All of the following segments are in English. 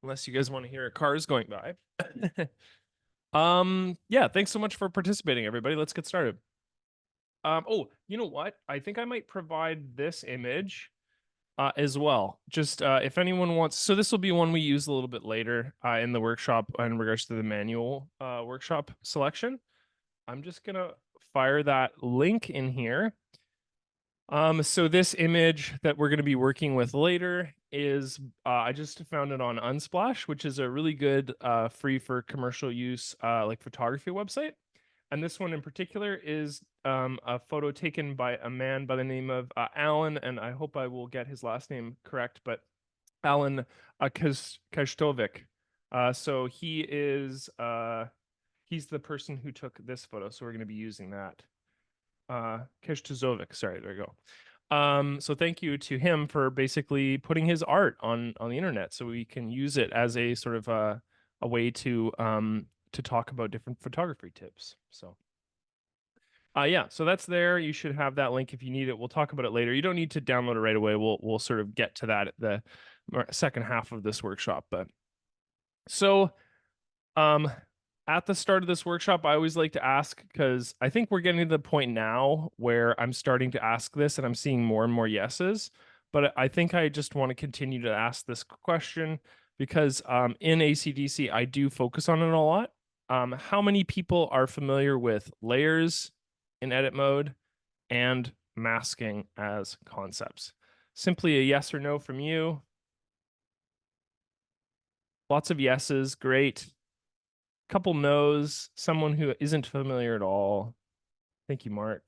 Unless you guys want to hear cars going by. Yeah, thanks so much for participating, everybody. Let's get started. Oh, you know what? I think I might provide this image as well. Just if anyone wants, so this will be one we use a little bit later in the workshop in regards to the manual workshop selection. I'm just gonna fire that link in here. So this image that we're going to be working with later is, I just found it on Unsplash, which is a really good free for commercial use like photography website. And this one in particular is a photo taken by a man by the name of Alan, and I hope I will get his last name correct, but Alan Kajtovic. So he's the person who took this photo, so we're going to be using that. Kajtovic, sorry, there we go. So thank you to him for basically putting his art on the internet, so we can use it as a sort of a way to talk about different photography tips. So yeah, so that's there. You should have that link if you need it. We'll talk about it later. You don't need to download it right away. We'll sort of get to that at the second half of this workshop. But so at the start of this workshop, I always like to ask, because I think we're getting to the point now where I'm starting to ask this and I'm seeing more and more yeses. But I think I just want to continue to ask this question because in ACDSee, I do focus on it a lot. How many people are familiar with layers in edit mode and masking as concepts? Simply a yes or no from you. Lots of yeses, great. Couple no's, someone who isn't familiar at all. Thank you, Mark.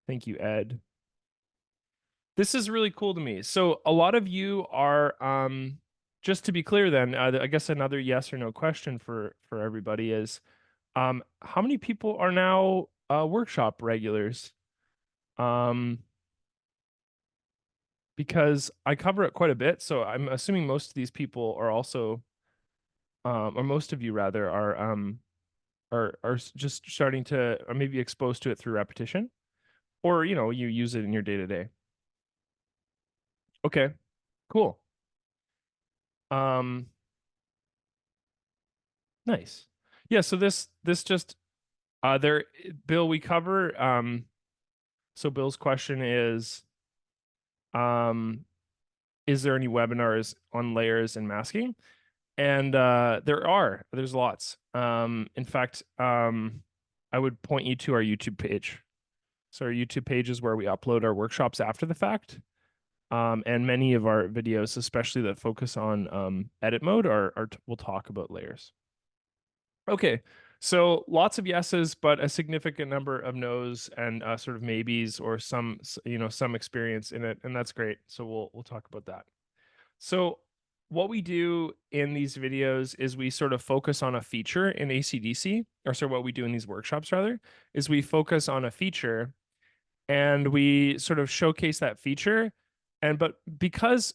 Thank you, Ed. This is really cool to me. So a lot of you are, just to be clear then, I guess another yes or no question for everybody is, how many people are now workshop regulars? Because I cover it quite a bit, so I'm assuming most of these people are also, or most of you rather, are just starting to, or maybe exposed to it through repetition, or you use it in your day to day. Okay, cool. Nice. Yeah, so this just there, Bill, we cover so Bill's question is there any webinars on layers and masking? And there's lots. In fact, I would point you to our YouTube page. So our YouTube page is where we upload our workshops after the fact. And many of our videos, especially that focus on edit mode, we'll talk about layers. Okay, so lots of yeses, but a significant number of nos and sort of maybes, or some experience in it, and that's great. So we'll talk about that. So what we do in these videos is we sort of focus on a feature in ACDSee, or so what we do in these workshops rather, is we focus on a feature and we sort of showcase that feature. But because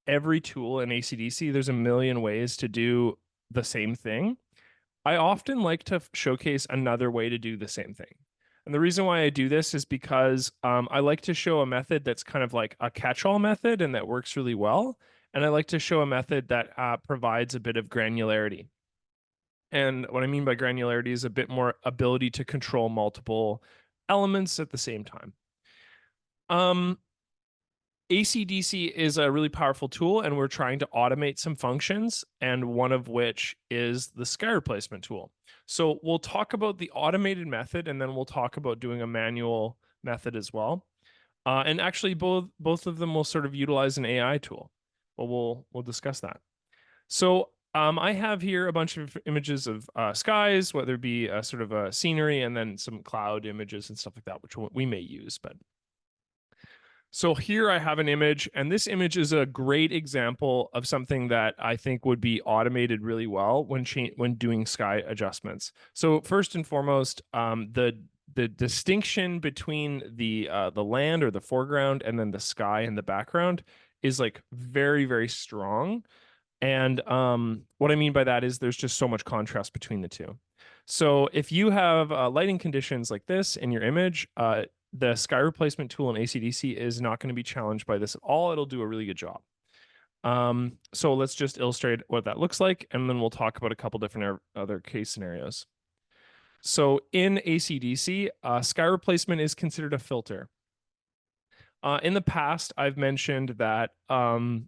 every tool in ACDSee, there's a million ways to do the same thing, I often like to showcase another way to do the same thing. And the reason why I do this is because I like to show a method that's kind of like a catch-all method and that works really well. And I like to show a method that provides a bit of granularity. And what I mean by granularity is a bit more ability to control multiple elements at the same time. ACDSee is a really powerful tool, and we're trying to automate some functions, and one of which is the sky replacement tool. So we'll talk about the automated method, and then we'll talk about doing a manual method as well. And actually, both of them will sort of utilize an AI tool. But we'll discuss that. So I have here a bunch of images of skies, whether it be sort of a scenery, and then some cloud images and stuff like that, which we may use. But so here I have an image, and this image is a great example of something that I think would be automated really well when doing sky adjustments. So first and foremost, the distinction between the land or the foreground and then the sky in the background is like very, very strong. And what I mean by that is there's just so much contrast between the two. So if you have lighting conditions like this in your image, the sky replacement tool in ACDSee is not going to be challenged by this at all. It'll do a really good job. So let's just illustrate what that looks like, and then we'll talk about a couple different other case scenarios. So in ACDSee, sky replacement is considered a filter. In the past, I've mentioned that, well,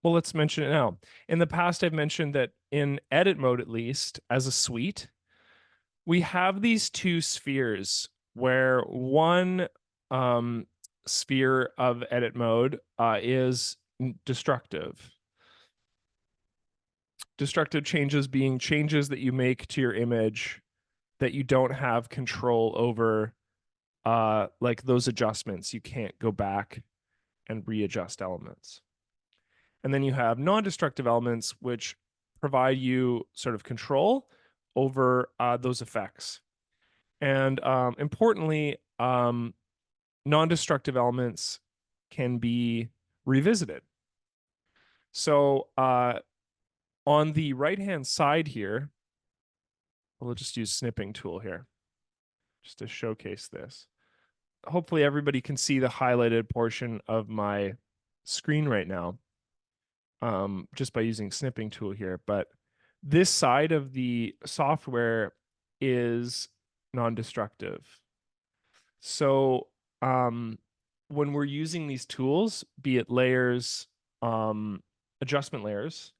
let's mention it now. In the past, I've mentioned that in edit mode, at least, as a suite, we have these two spheres where one sphere of edit mode is destructive. Destructive changes being changes that you make to your image that you don't have control over, like those adjustments. You can't go back and readjust elements. And then you have non-destructive elements, which provide you sort of control over those effects. And importantly, non-destructive elements can be revisited. So on the right-hand side here, we'll just use snipping tool here just to showcase this. Hopefully everybody can see the highlighted portion of my screen right now, just by using snipping tool here. But this side of the software is non-destructive. So when we're using these tools, be it layers, adjustment layers,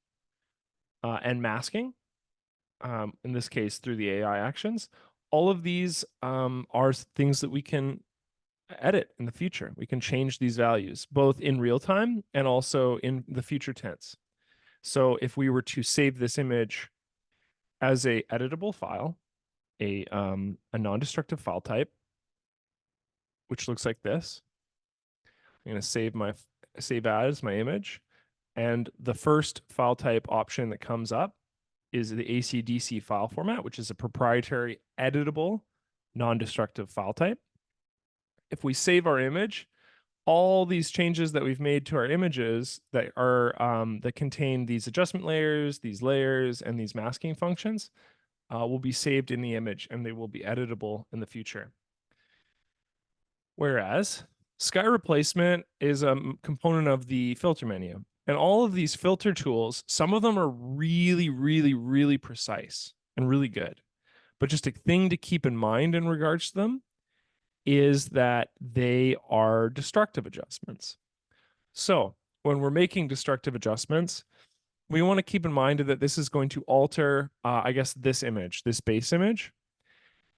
and masking, in this case through the AI actions, all of these are things that we can edit in the future. We can change these values both in real time and also in the future tense. So if we were to save this image as a editable file, a non-destructive file type, which looks like this, I'm going to save as my image, and the first file type option that comes up is the ACDSee file format, which is a proprietary editable non-destructive file type. If we save our image, all these changes that we've made to our images that are that contain these adjustment layers, and these masking functions will be saved in the image, and they will be editable in the future. Whereas sky replacement is a component of the filter menu. And all of these filter tools, some of them are really, really, really precise and really good. But just a thing to keep in mind in regards to them is that they are destructive adjustments. So when we're making destructive adjustments, we want to keep in mind that this is going to alter, I guess, this image, this base image.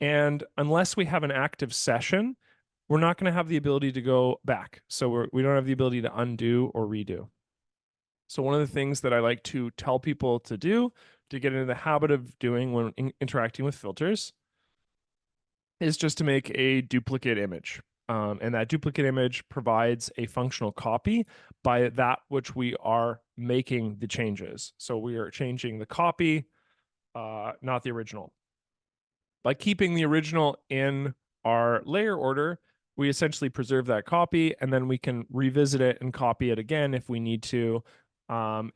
And unless we have an active session, we're not going to have the ability to go back. So we don't have the ability to undo or redo. So one of the things that I like to tell people to do to get into the habit of doing when interacting with filters is just to make a duplicate image. And that duplicate image provides a functional copy by that which we are making the changes. So we are changing the copy, not the original. By keeping the original in our layer order, we essentially preserve that copy, and then we can revisit it and copy it again if we need to.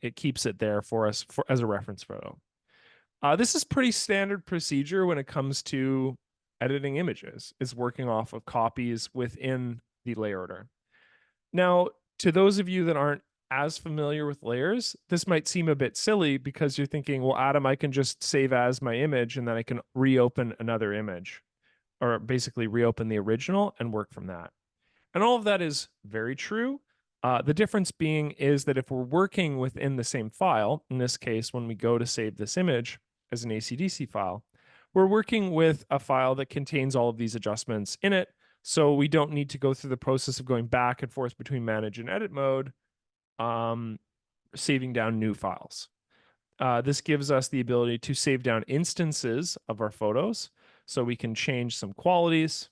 It keeps it there for us as a reference photo. This is pretty standard procedure when it comes to editing images, is working off of copies within the layer order. Now, to those of you that aren't as familiar with layers, this might seem a bit silly because you're thinking, well, Adam, I can just save as my image and then I can reopen another image, or basically reopen the original and work from that. And all of that is very true. The difference being is that if we're working within the same file, in this case, when we go to save this image as an ACDSee file, we're working with a file that contains all of these adjustments in it. So we don't need to go through the process of going back and forth between manage and edit mode, saving down new files. This gives us the ability to save down instances of our photos so we can change some qualities.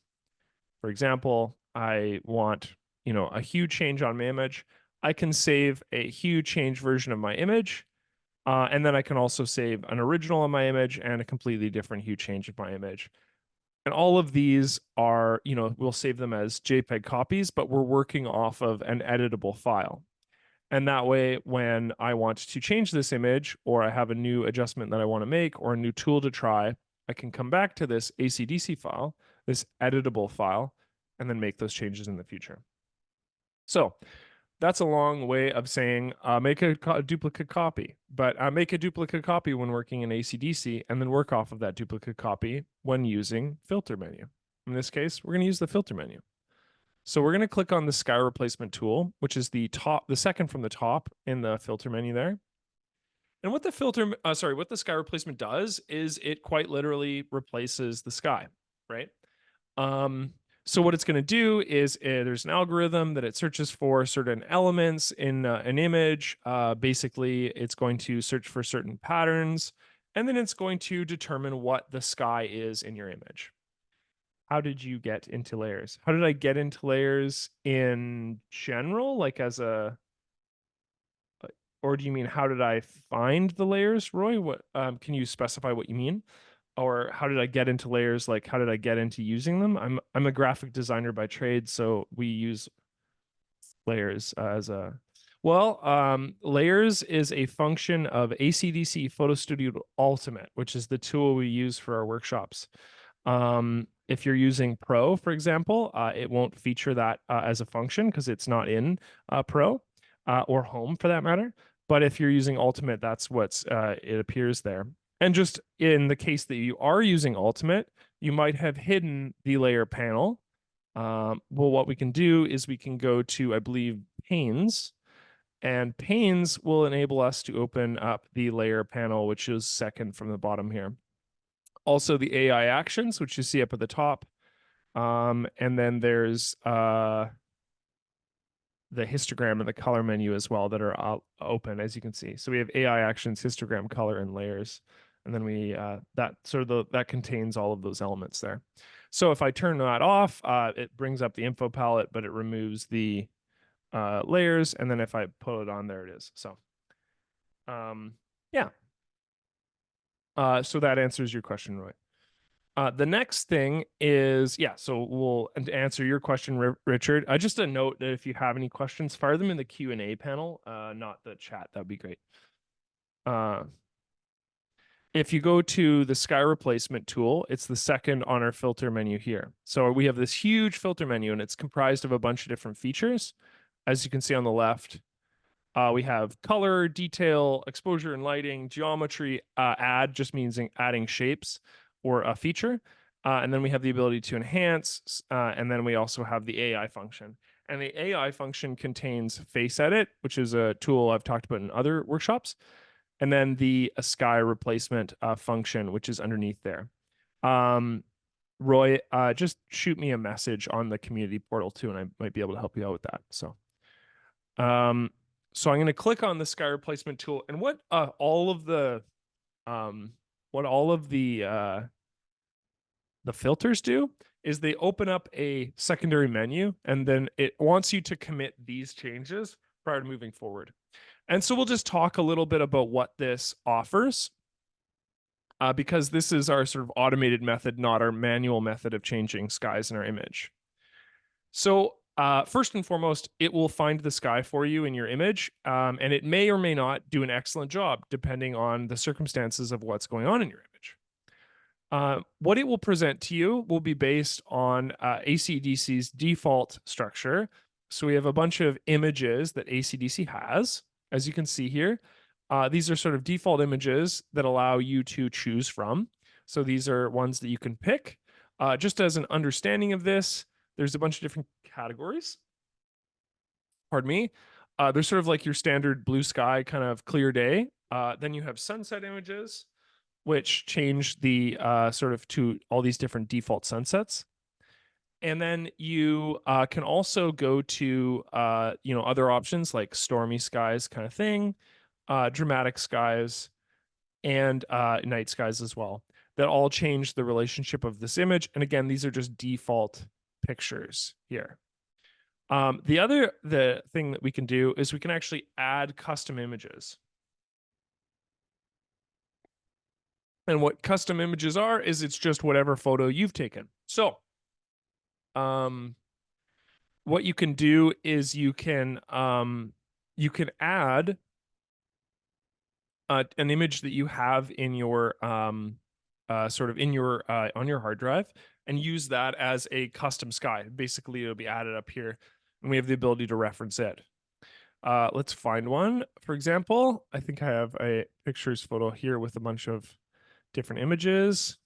For example, I want, a huge change on my image. I can save a huge change version of my image. And then I can also save an original on my image and a completely different hue change of my image. And all of these are, we'll save them as JPEG copies, but we're working off of an editable file. And that way, when I want to change this image, or I have a new adjustment that I want to make, or a new tool to try, I can come back to this ACDSee file, this editable file, and then make those changes in the future. So that's a long way of saying make a duplicate copy, but make a duplicate copy when working in ACDSee and then work off of that duplicate copy when using filter menu. In this case, we're going to use the filter menu. So we're going to click on the sky replacement tool, which is the second from the top in the filter menu there. And what what the sky replacement does is it quite literally replaces the sky, right? So what it's going to do is there's an algorithm that it searches for certain elements in an image. Basically, it's going to search for certain patterns, and then it's going to determine what the sky is in your image. How did you get into layers? How did I get into layers in general, like as a, or do you mean how did I find the layers, Roy? What can you specify what you mean? Or how did I get into layers? Like how did I get into using them? I'm a graphic designer by trade, so we use layers as a layers is a function of ACDSee Photo Studio Ultimate, which is the tool we use for our workshops. If you're using Pro, for example, it won't feature that as a function because it's not in Pro or Home for that matter. But if you're using Ultimate, that's what's it appears there. And just in the case that you are using Ultimate, you might have hidden the layer panel. Well, what we can do is we can go to, I believe, Panes, and Panes will enable us to open up the layer panel, which is second from the bottom here. Also the AI actions, which you see up at the top. And then there's the histogram and the color menu as well that are open, as you can see. So we have AI actions, histogram, color, and layers. And then we that contains all of those elements there. So if I turn that off, it brings up the info palette, but it removes the layers. And then if I put it on, there it is. So yeah. So that answers your question, Roy. The next thing is, so we'll answer your question, Richard. Just a note that if you have any questions, fire them in the Q&A panel, not the chat. That'd be great. If you go to the sky replacement tool, it's the second on our filter menu here. So we have this huge filter menu, and it's comprised of a bunch of different features. As you can see on the left, we have color, detail, exposure and lighting, geometry. Add just means adding shapes or a feature. And then we have the ability to enhance. And then we also have the AI function. And the AI function contains face edit, which is a tool I've talked about in other workshops. And then the sky replacement function, which is underneath there. Roy, just shoot me a message on the community portal too, and I might be able to help you out with that. So I'm going to click on the sky replacement tool, and what all of the filters do is they open up a secondary menu, and then it wants you to commit these changes prior to moving forward. And so we'll just talk a little bit about what this offers, because this is our sort of automated method, not our manual method of changing skies in our image. So first and foremost, it will find the sky for you in your image, and it may or may not do an excellent job depending on the circumstances of what's going on in your image. What it will present to you will be based on ACDSee's default structure. So we have a bunch of images that ACDSee has, as you can see here. These are sort of default images that allow you to choose from. So these are ones that you can pick. Just as an understanding of this, there's a bunch of different categories. Pardon me. There's sort of like your standard blue sky kind of clear day. Then you have sunset images, which change the sort of to all these different default sunsets. And then you can also go to other options like stormy skies kind of thing, dramatic skies, and night skies as well, that all change the relationship of this image. And again, these are just default pictures here. The thing that we can do is we can actually add custom images. And what custom images are is it's just whatever photo you've taken. So what you can do is you can add an image that you have in your sort of in your on your hard drive, and use that as a custom sky. Basically, it'll be added up here, and we have the ability to reference it. Let's find one. For example, I think I have a pictures photo here with a bunch of different images.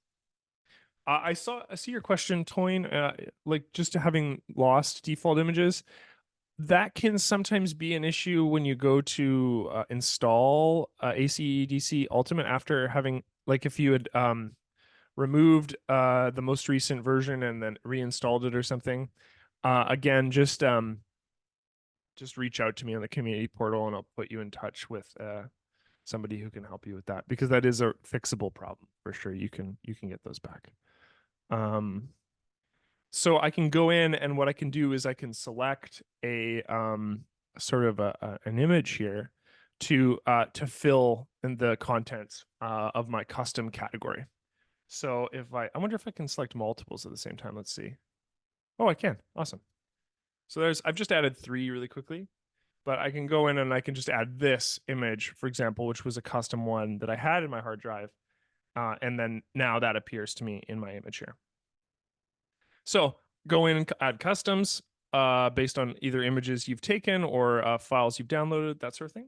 I see your question, Toyn. Like just having lost default images, that can sometimes be an issue when you go to install ACDSee Ultimate after having, like, if you had removed the most recent version and then reinstalled it or something. Again, just reach out to me on the community portal and I'll put you in touch with somebody who can help you with that, because that is a fixable problem for sure. You can get those back. So I can go in, and what I can do is I can select a sort of an image here to fill in the contents of my custom category. So if I wonder if I can select multiples at the same time. Let's see. Oh, I can. Awesome. So I've just added 3 really quickly, but I can go in and I can just add this image, for example, which was a custom one that I had in my hard drive. And then now that appears to me in my image here. So go in and add customs based on either images you've taken or files you've downloaded, that sort of thing.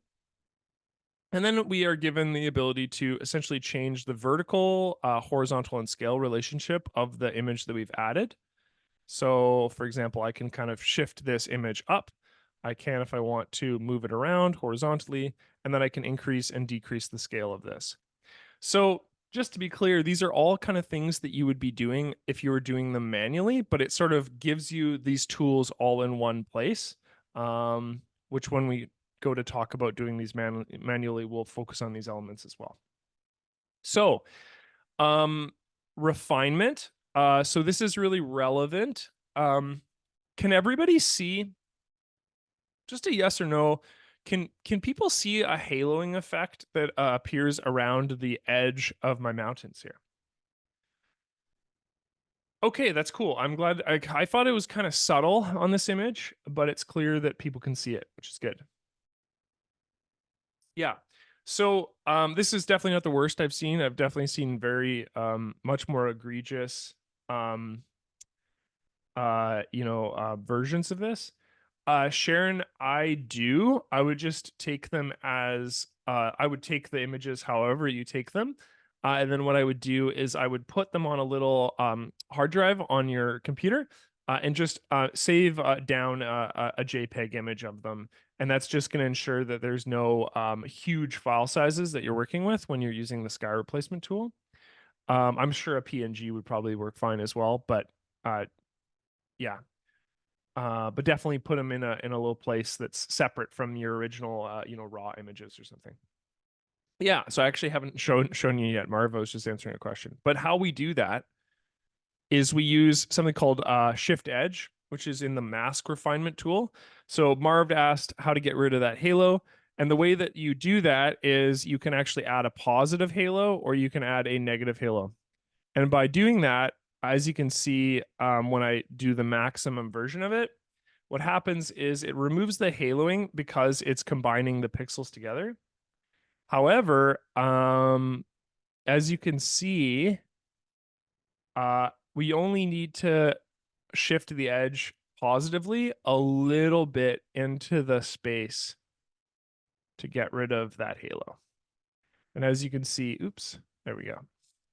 And then we are given the ability to essentially change the vertical, horizontal, and scale relationship of the image that we've added. So, for example, I can kind of shift this image up. I can, if I want to, move it around horizontally, and then I can increase and decrease the scale of this. So, just to be clear, these are all kind of things that you would be doing if you were doing them manually, but it sort of gives you these tools all in one place, which when we go to talk about doing these manually, we'll focus on these elements as well. So, refinement. So this is really relevant. Can everybody see? Just a yes or no. Can people see a haloing effect that appears around the edge of my mountains here? Okay, that's cool. I'm glad. I thought it was kind of subtle on this image, but it's clear that people can see it, which is good. Yeah. So this is definitely not the worst I've seen. I've definitely seen very much more egregious versions of this. Sharon, I would just take them as I would take the images however you take them. And then what I would do is I would put them on a little hard drive on your computer and just save down a JPEG image of them. And that's just going to ensure that there's no huge file sizes that you're working with when you're using the sky replacement tool. I'm sure a PNG would probably work fine as well, but yeah. But definitely put them in a little place that's separate from your original raw images or something. Yeah, so I actually haven't shown you yet. Marva was just answering a question. But how we do that is we use something called Shift Edge, which is in the mask refinement tool. So Marv asked how to get rid of that halo. And the way that you do that is you can actually add a positive halo or you can add a negative halo. And by doing that, as you can see, when I do the maximum version of it, what happens is it removes the haloing because it's combining the pixels together. However, as you can see, we only need to shift the edge positively a little bit into the space to get rid of that halo. And as you can see, oops, there we go.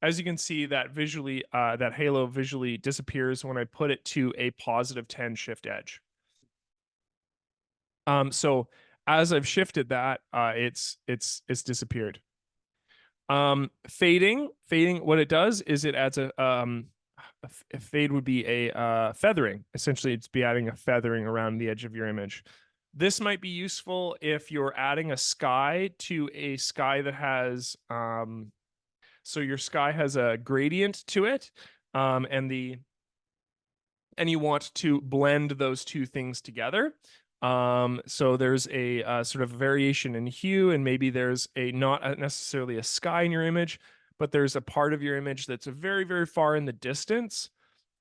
As you can see, that visually, that halo visually disappears when I put it to a positive 10 shift edge. So as I've shifted that, it's disappeared. Fading, what it does is it adds a fade would be a feathering. Essentially, it's be adding a feathering around the edge of your image. This might be useful if you're adding a sky to a sky that has so your sky has a gradient to it, and you want to blend those two things together. So there's a sort of variation in hue, and maybe there's not necessarily a sky in your image, but there's a part of your image that's very, very far in the distance.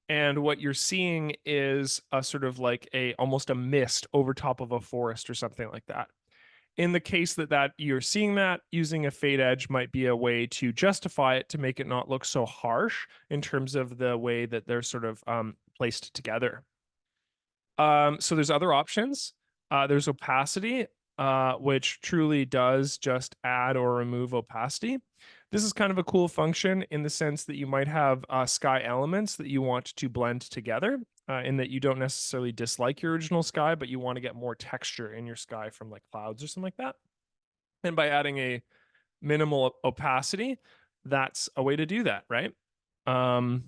And what you're seeing is a sort of like almost a mist over top of a forest or something like that. In the case that you're seeing that, using a fade edge might be a way to justify it to make it not look so harsh in terms of the way that they're sort of placed together. So there's other options. There's opacity. which truly does just add or remove opacity. This is kind of a cool function in the sense that you might have sky elements that you want to blend together, in that you don't necessarily dislike your original sky, but you want to get more texture in your sky from like clouds or something like that. And by adding a minimal opacity, that's a way to do that, right? Um,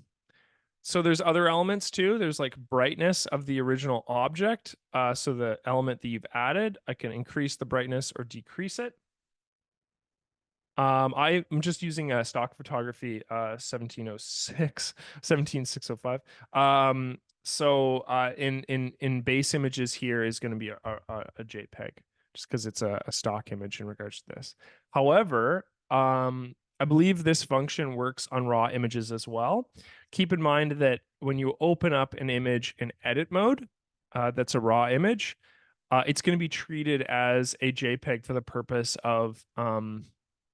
so there's other elements too. There's like brightness of the original object. So the element that you've added, I can increase the brightness or decrease it. I'm just using a stock photography 1706, 17605. In base images here is going to be a JPEG just because it's a stock image in regards to this. However, I believe this function works on raw images as well. Keep in mind that when you open up an image in edit mode, that's a raw image, it's going to be treated as a JPEG for the purpose of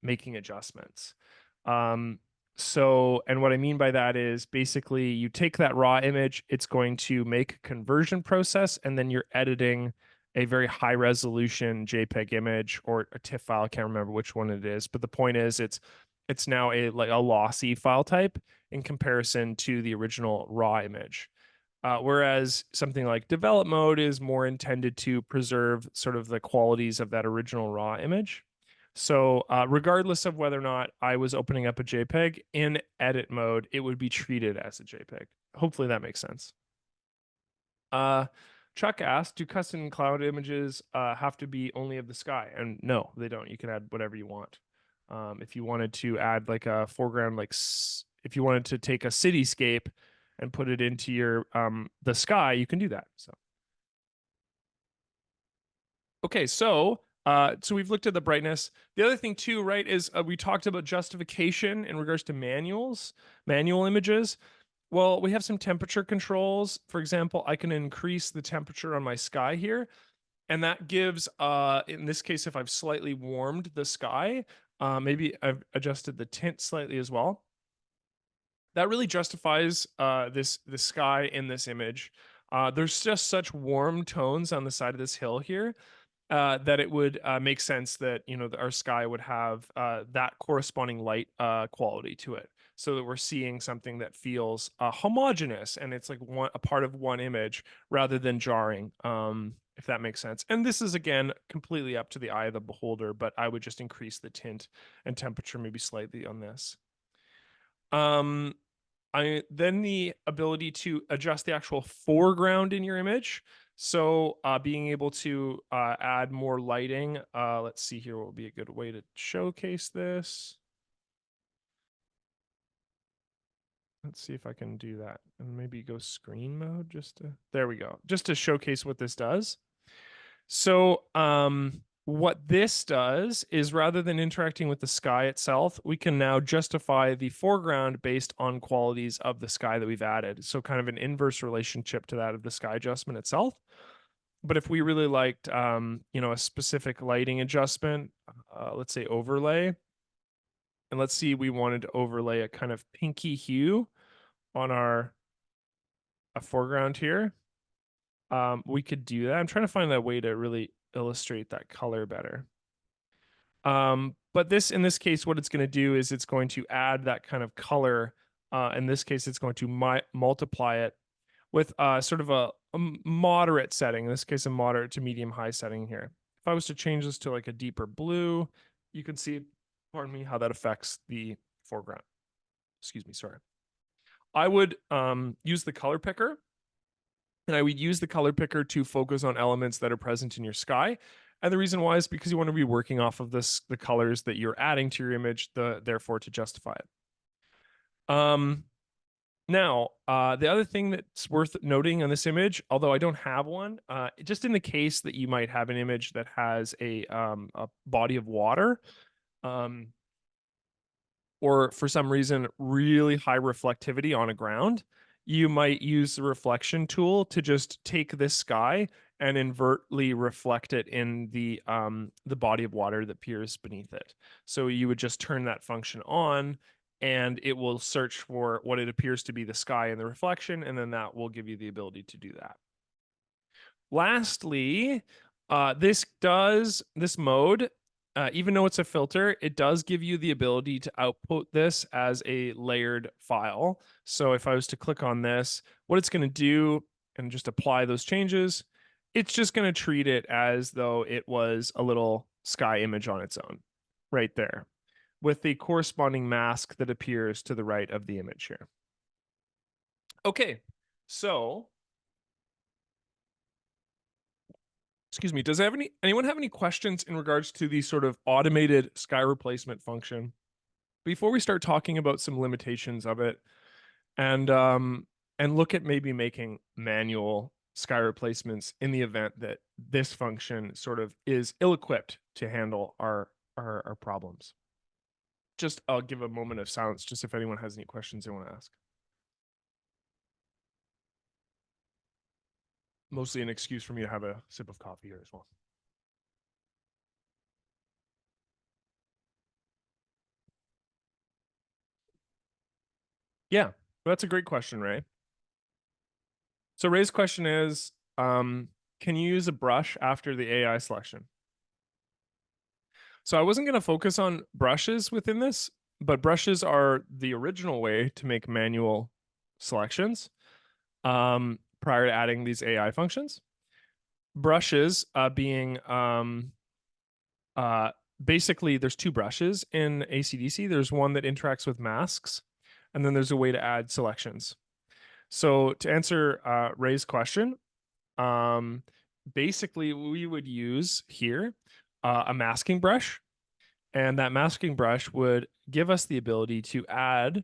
making adjustments. And what I mean by that is basically you take that raw image, it's going to make a conversion process, and then you're editing a very high resolution JPEG image or a TIFF file. I can't remember which one it is, but the point is it's now a lossy file type in comparison to the original raw image. Whereas something like develop mode is more intended to preserve sort of the qualities of that original raw image. So regardless of whether or not I was opening up a JPEG in edit mode, it would be treated as a JPEG. Hopefully that makes sense. Chuck asked, do custom cloud images have to be only of the sky? And no, they don't. You can add whatever you want. If you wanted to add like a foreground, if you wanted to take a cityscape and put it into your the sky, you can do that. So okay, so we've looked at the brightness. The other thing too, right, is we talked about justification in regards to manual images. Well, we have some temperature controls. For example, I can increase the temperature on my sky here, and that gives in this case, if I've slightly warmed the sky, maybe I've adjusted the tint slightly as well. That really justifies the sky in this image. There's just such warm tones on the side of this hill here that it would make sense that our sky would have that corresponding light quality to it, so that we're seeing something that feels homogeneous and it's like a part of one image rather than jarring. If that makes sense. And this is again completely up to the eye of the beholder, but I would just increase the tint and temperature maybe slightly on this. Then the ability to adjust the actual foreground in your image. So being able to add more lighting. Let's see here what would be a good way to showcase this. Let's see if I can do that and maybe go screen mode there we go. Just to showcase what this does. So what this does is rather than interacting with the sky itself, we can now justify the foreground based on qualities of the sky that we've added. So kind of an inverse relationship to that of the sky adjustment itself. But if we really liked, a specific lighting adjustment, let's say overlay, and let's see, we wanted to overlay a kind of pinky hue on a foreground here. We could do that. I'm trying to find that way to really illustrate that color better. But in this case, what it's going to do is it's going to add that kind of color. In this case, it's going to multiply it with sort of a moderate setting. In this case, a moderate to medium high setting here. If I was to change this to like a deeper blue, you can see, pardon me, how that affects the foreground. Excuse me, sorry. I would use the color picker. And I would use the color picker to focus on elements that are present in your sky. And the reason why is because you want to be working off of the colors that you're adding to your image, therefore to justify it. Now, the other thing that's worth noting on this image, although I don't have one, just in the case that you might have an image that has a body of water, or for some reason really high reflectivity on a ground, you might use the reflection tool to just take this sky and invertly reflect it in the body of water that appears beneath it. So you would just turn that function on and it will search for what it appears to be the sky and the reflection, and then that will give you the ability to do that. Lastly, This mode, even though it's a filter, it does give you the ability to output this as a layered file. So if I was to click on this, what it's going to do and just apply those changes, it's just going to treat it as though it was a little sky image on its own right there with the corresponding mask that appears to the right of the image here. Okay, so excuse me, does anyone have any questions in regards to the sort of automated sky replacement function before we start talking about some limitations of it and look at maybe making manual sky replacements in the event that this function sort of is ill-equipped to handle our problems? Just I'll give a moment of silence just if anyone has any questions they want to ask. Mostly an excuse for me to have a sip of coffee here as well. Yeah, that's a great question, Ray. So Ray's question is, can you use a brush after the AI selection? So I wasn't going to focus on brushes within this, but brushes are the original way to make manual selections prior to adding these AI functions. Brushes being basically there's two brushes in ACDSee. There's one that interacts with masks, and then there's a way to add selections. So to answer Ray's question, basically we would use here a masking brush, and that masking brush would give us the ability to add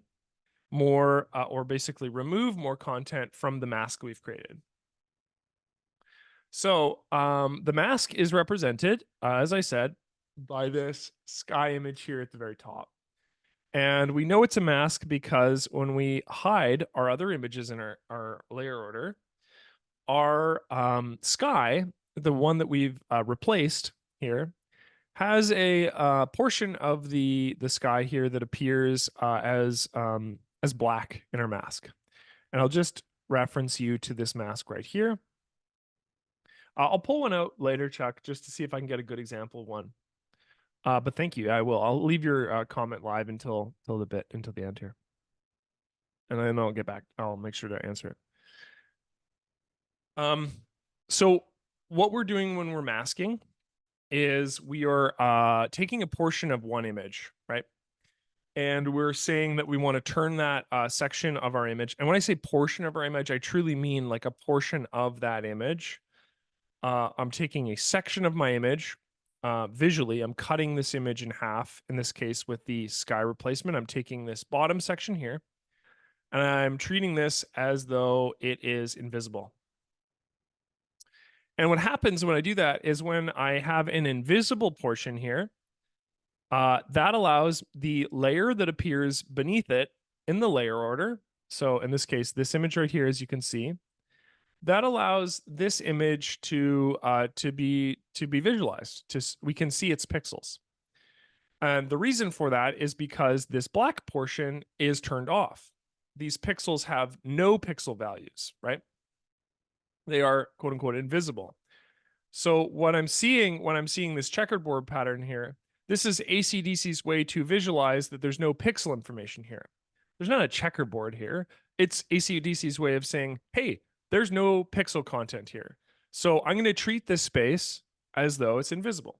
more or basically remove more content from the mask we've created. So the mask is represented, as I said, by this sky image here at the very top. And we know it's a mask because when we hide our other images in our layer order, our sky, the one that we've replaced here, has a portion of the sky here that appears as black in our mask. And I'll just reference you to this mask right here. I'll pull one out later, Chuck, just to see if I can get a good example of one. But thank you. I will. I'll leave your comment live until the end here, and then I'll get back. I'll make sure to answer it. So what we're doing when we're masking is we are taking a portion of one image, right? And we're saying that we want to turn that section of our image. And when I say portion of our image, I truly mean like a portion of that image. I'm taking a section of my image. Visually, I'm cutting this image in half. In this case, with the sky replacement, I'm taking this bottom section here, and I'm treating this as though it is invisible. And what happens when I do that is when I have an invisible portion here, that allows the layer that appears beneath it in the layer order. So in this case, this image right here, as you can see, that allows this image to be visualized. We can see its pixels. And the reason for that is because this black portion is turned off. These pixels have no pixel values, right? They are quote unquote invisible. So what I'm seeing when I'm seeing this checkerboard pattern here, this is ACDSee's way to visualize that there's no pixel information here. There's not a checkerboard here. It's ACDSee's way of saying, hey, there's no pixel content here. So I'm going to treat this space as though it's invisible.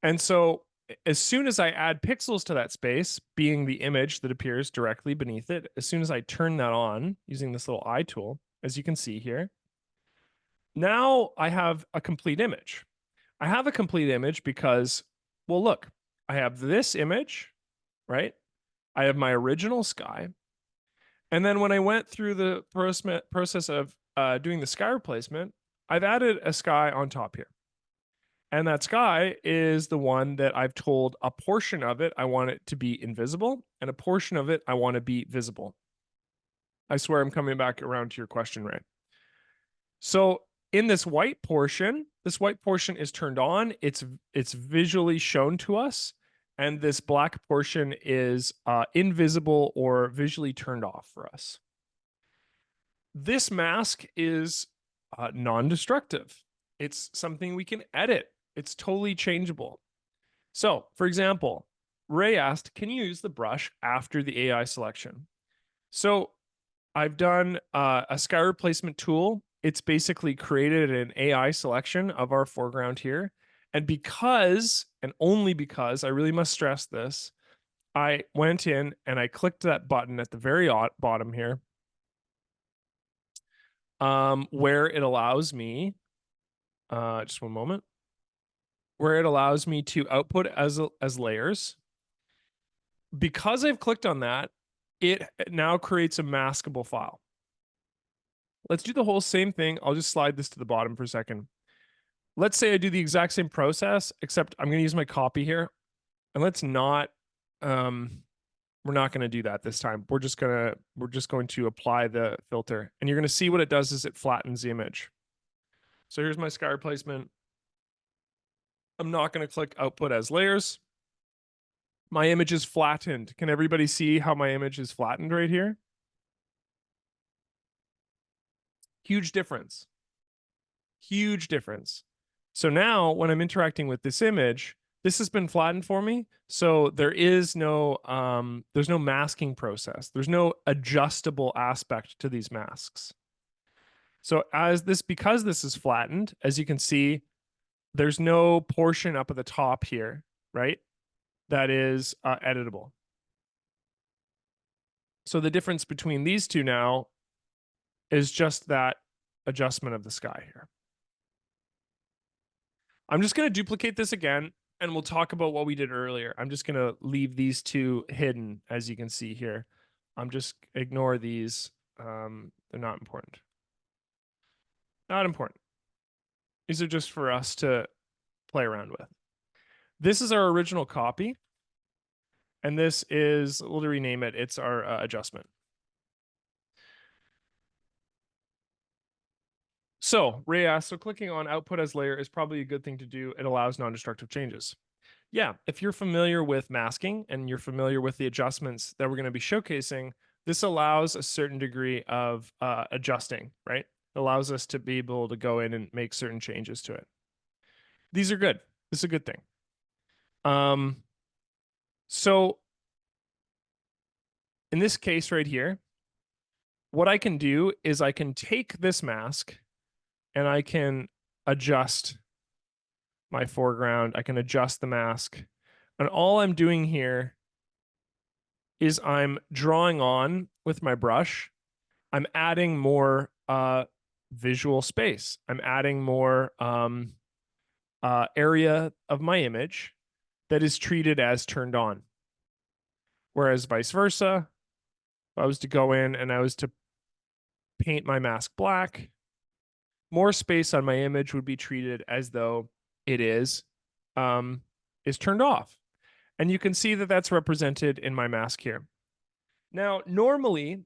And so as soon as I add pixels to that space, being the image that appears directly beneath it, as soon as I turn that on using this little eye tool, as you can see here, now I have a complete image. I have a complete image because, well, look, I have this image, right? I have my original sky. And then when I went through the process of doing the sky replacement, I've added a sky on top here. And that sky is the one that I've told a portion of it I want it to be invisible, and a portion of it I want to be visible. I swear I'm coming back around to your question, Ray. So in this white portion is turned on. It's visually shown to us. And this black portion is invisible or visually turned off for us. This mask is non-destructive. It's something we can edit. It's totally changeable. So, for example, Ray asked, can you use the brush after the AI selection? So I've done a sky replacement tool. It's basically created an AI selection of our foreground here. And because, and only because, I really must stress this, I went in and I clicked that button at the very bottom here, where it allows me, just one moment, where it allows me to output as layers. Because I've clicked on that, it now creates a maskable file. Let's do the whole same thing. I'll just slide this to the bottom for a second. Let's say I do the exact same process, except I'm going to use my copy here. And let's not, we're not going to do that this time. We're just going to apply the filter. And you're going to see what it does is it flattens the image. So here's my sky replacement. I'm not going to click output as layers. My image is flattened. Can everybody see how my image is flattened right here? Huge difference. Huge difference. So now when I'm interacting with this image, this has been flattened for me. So there is no, there's no masking process. There's no adjustable aspect to these masks. So because this is flattened, as you can see, there's no portion up at the top here, right? That is editable. So the difference between these two now is just that adjustment of the sky here. I'm just going to duplicate this again, and we'll talk about what we did earlier. I'm just going to leave these two hidden, as you can see here. I'm just ignore these. They're not important. Not important. These are just for us to play around with. This is our original copy. And this is, we'll rename it. It's our adjustment. So Ray asks, so clicking on output as layer is probably a good thing to do. It allows non-destructive changes. Yeah, if you're familiar with masking and you're familiar with the adjustments that we're going to be showcasing, this allows a certain degree of adjusting, right? It allows us to be able to go in and make certain changes to it. These are good. This is a good thing. So in this case right here, what I can do is I can take this mask and I can adjust my foreground. I can adjust the mask. And all I'm doing here is I'm drawing on with my brush. I'm adding more visual space. I'm adding more area of my image that is treated as turned on. Whereas vice versa, if I was to go in and I was to paint my mask black, more space on my image would be treated as though it is turned off. And you can see that that's represented in my mask here. Now, normally,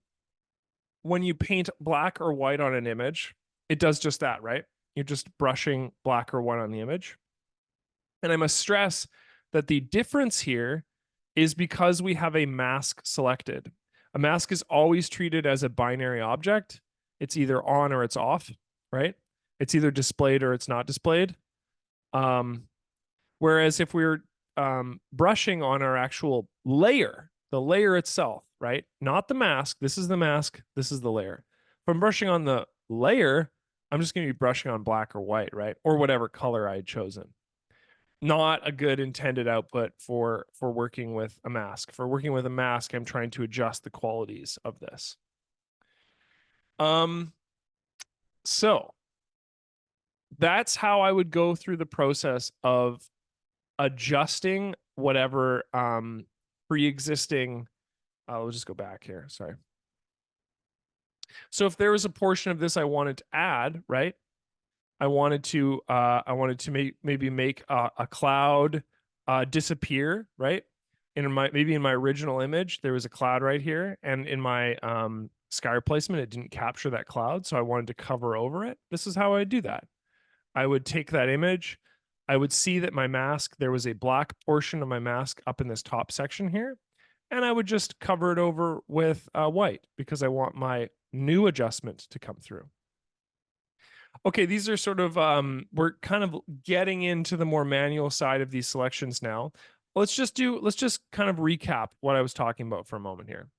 when you paint black or white on an image, it does just that, right? You're just brushing black or white on the image. And I must stress that the difference here is because we have a mask selected. A mask is always treated as a binary object. It's either on or it's off, right? It's either displayed or it's not displayed. Whereas if we're brushing on our actual layer, the layer itself, right? Not the mask. This is the mask. This is the layer. If I'm brushing on the layer, I'm just going to be brushing on black or white, right? Or whatever color I had chosen. Not a good intended output for working with a mask. For working with a mask, I'm trying to adjust the qualities of this. So that's how I would go through the process of adjusting whatever pre-existing. We'll just go back here. Sorry. So if there was a portion of this I wanted to add, right? I wanted to maybe make a cloud disappear, right? Maybe in my original image there was a cloud right here, and in my sky replacement it didn't capture that cloud, so I wanted to cover over it. This is how I do that. I would take that image. I would see that my mask, there was a black portion of my mask up in this top section here, and I would just cover it over with white because I want my new adjustment to come through. Okay, these are sort of we're kind of getting into the more manual side of these selections now. Let's just kind of recap what I was talking about for a moment here.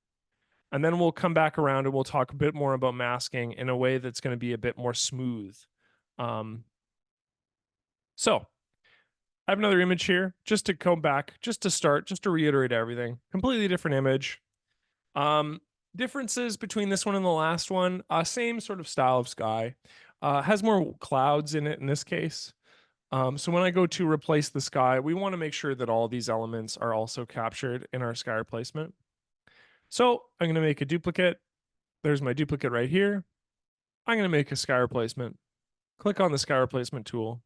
And then we'll come back around and we'll talk a bit more about masking in a way that's going to be a bit more smooth. Um, so I have another image here just to come back, just to start, just to reiterate everything. Completely different image. Um, Differences between this one and the last one, same sort of style of sky. Has more clouds in it in this case. So when I go to replace the sky, we want to make sure that all these elements are also captured in our sky replacement. So I'm going to make a duplicate. There's my duplicate right here. I'm going to make a sky replacement. Click on the sky replacement tool.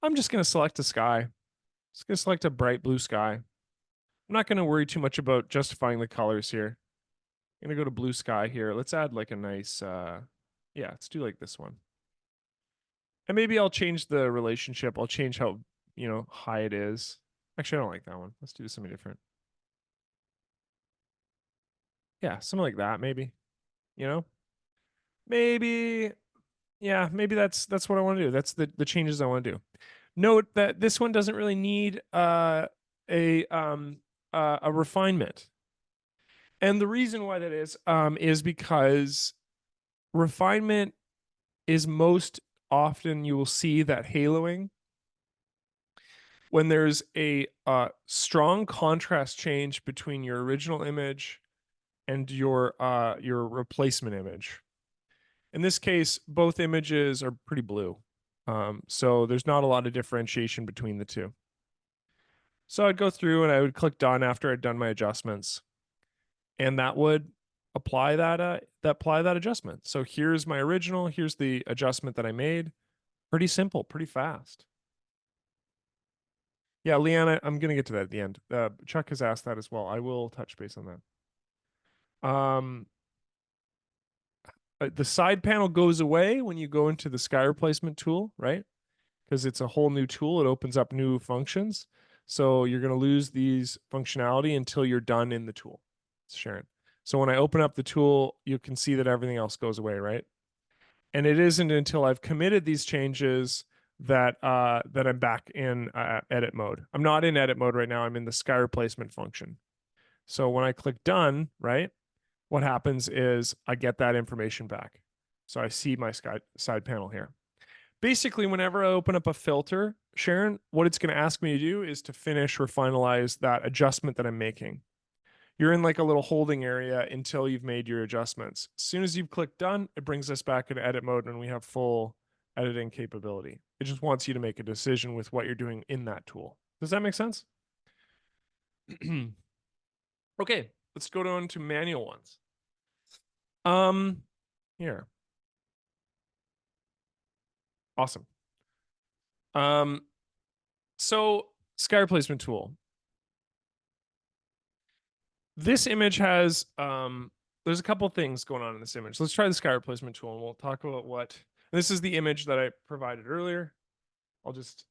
I'm just going to select a sky. Just going to select a bright blue sky. I'm not going to worry too much about justifying the colors here. I'm going to go to blue sky here. Let's add like a nice, yeah, let's do like this one. And maybe I'll change the relationship. I'll change how, high it is. Actually, I don't like that one. Let's do something different. Yeah, something like that, maybe. You know? Maybe, yeah, maybe that's what I want to do. That's the changes I want to do. Note that this one doesn't really need a refinement. And the reason why that is because refinement is most often you will see that haloing when there's a strong contrast change between your original image and your replacement image. In this case, both images are pretty blue. So there's not a lot of differentiation between the two. So I'd go through and I would click done after I'd done my adjustments. And that would apply that adjustment. So here's my original, here's the adjustment that I made. Pretty simple, pretty fast. Yeah, Leanna, I'm gonna get to that at the end. Chuck has asked that as well. I will touch base on that. The side panel goes away when you go into the sky replacement tool, right? Because it's a whole new tool. It opens up new functions. So you're going to lose these functionality until you're done in the tool. Sharon. So when I open up the tool, you can see that everything else goes away, right? And it isn't until I've committed these changes that I'm back in edit mode. I'm not in edit mode right now. I'm in the sky replacement function. So when I click done, right, what happens is I get that information back. So I see my side panel here. Basically, whenever I open up a filter, Sharon, what it's going to ask me to do is to finish or finalize that adjustment that I'm making. You're in like a little holding area until you've made your adjustments. As soon as you've clicked done, it brings us back into edit mode and we have full editing capability. It just wants you to make a decision with what you're doing in that tool. Does that make sense? Okay, let's go on to manual ones. Here. Awesome. So sky replacement tool. This image has there's a couple things going on in this image. Let's try the sky replacement tool and we'll talk about what this is the image that I provided earlier. I'll just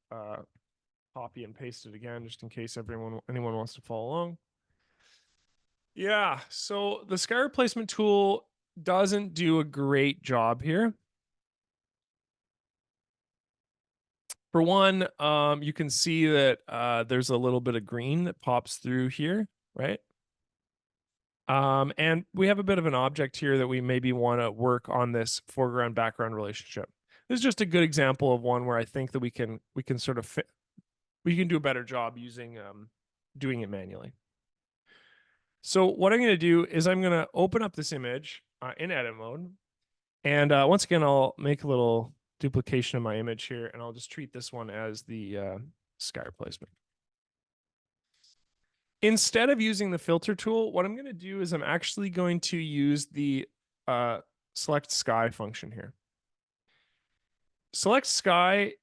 copy and paste it again just in case anyone wants to follow along. Yeah, so the sky replacement tool doesn't do a great job here. For one, you can see that there's a little bit of green that pops through here, right? And we have a bit of an object here that we maybe want to work on this foreground background relationship. This is just a good example of one where I think that we can sort of we can do a better job using doing it manually. So what I'm going to do is I'm going to open up this image in edit mode. And once again, I'll make a little duplication of my image here and I'll just treat this one as the sky replacement. Instead of using the filter tool, what I'm going to do is I'm actually going to use the select sky function here. Select sky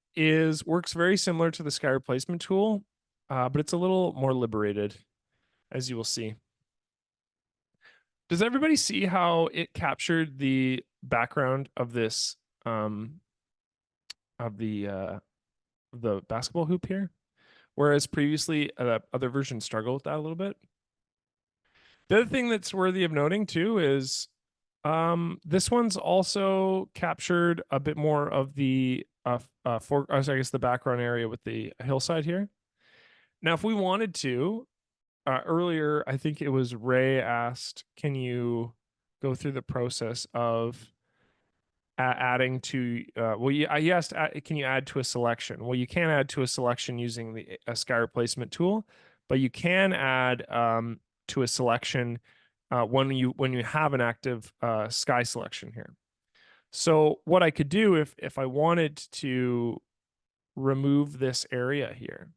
works very similar to the sky replacement tool, but it's a little more liberated, as you will see. Does everybody see how it captured the background of this of the basketball hoop here? Whereas previously other versions struggled with that a little bit. The other thing that's worthy of noting too is This one's also captured a bit more of the I guess the background area with the hillside here. Now, if we wanted to, earlier, I think it was Ray asked, can you go through the process of adding to, he asked, can you add to a selection? Well, you can't add to a selection using the sky replacement tool, but you can add to a selection when you have an active sky selection here. So what I could do if I wanted to remove this area here,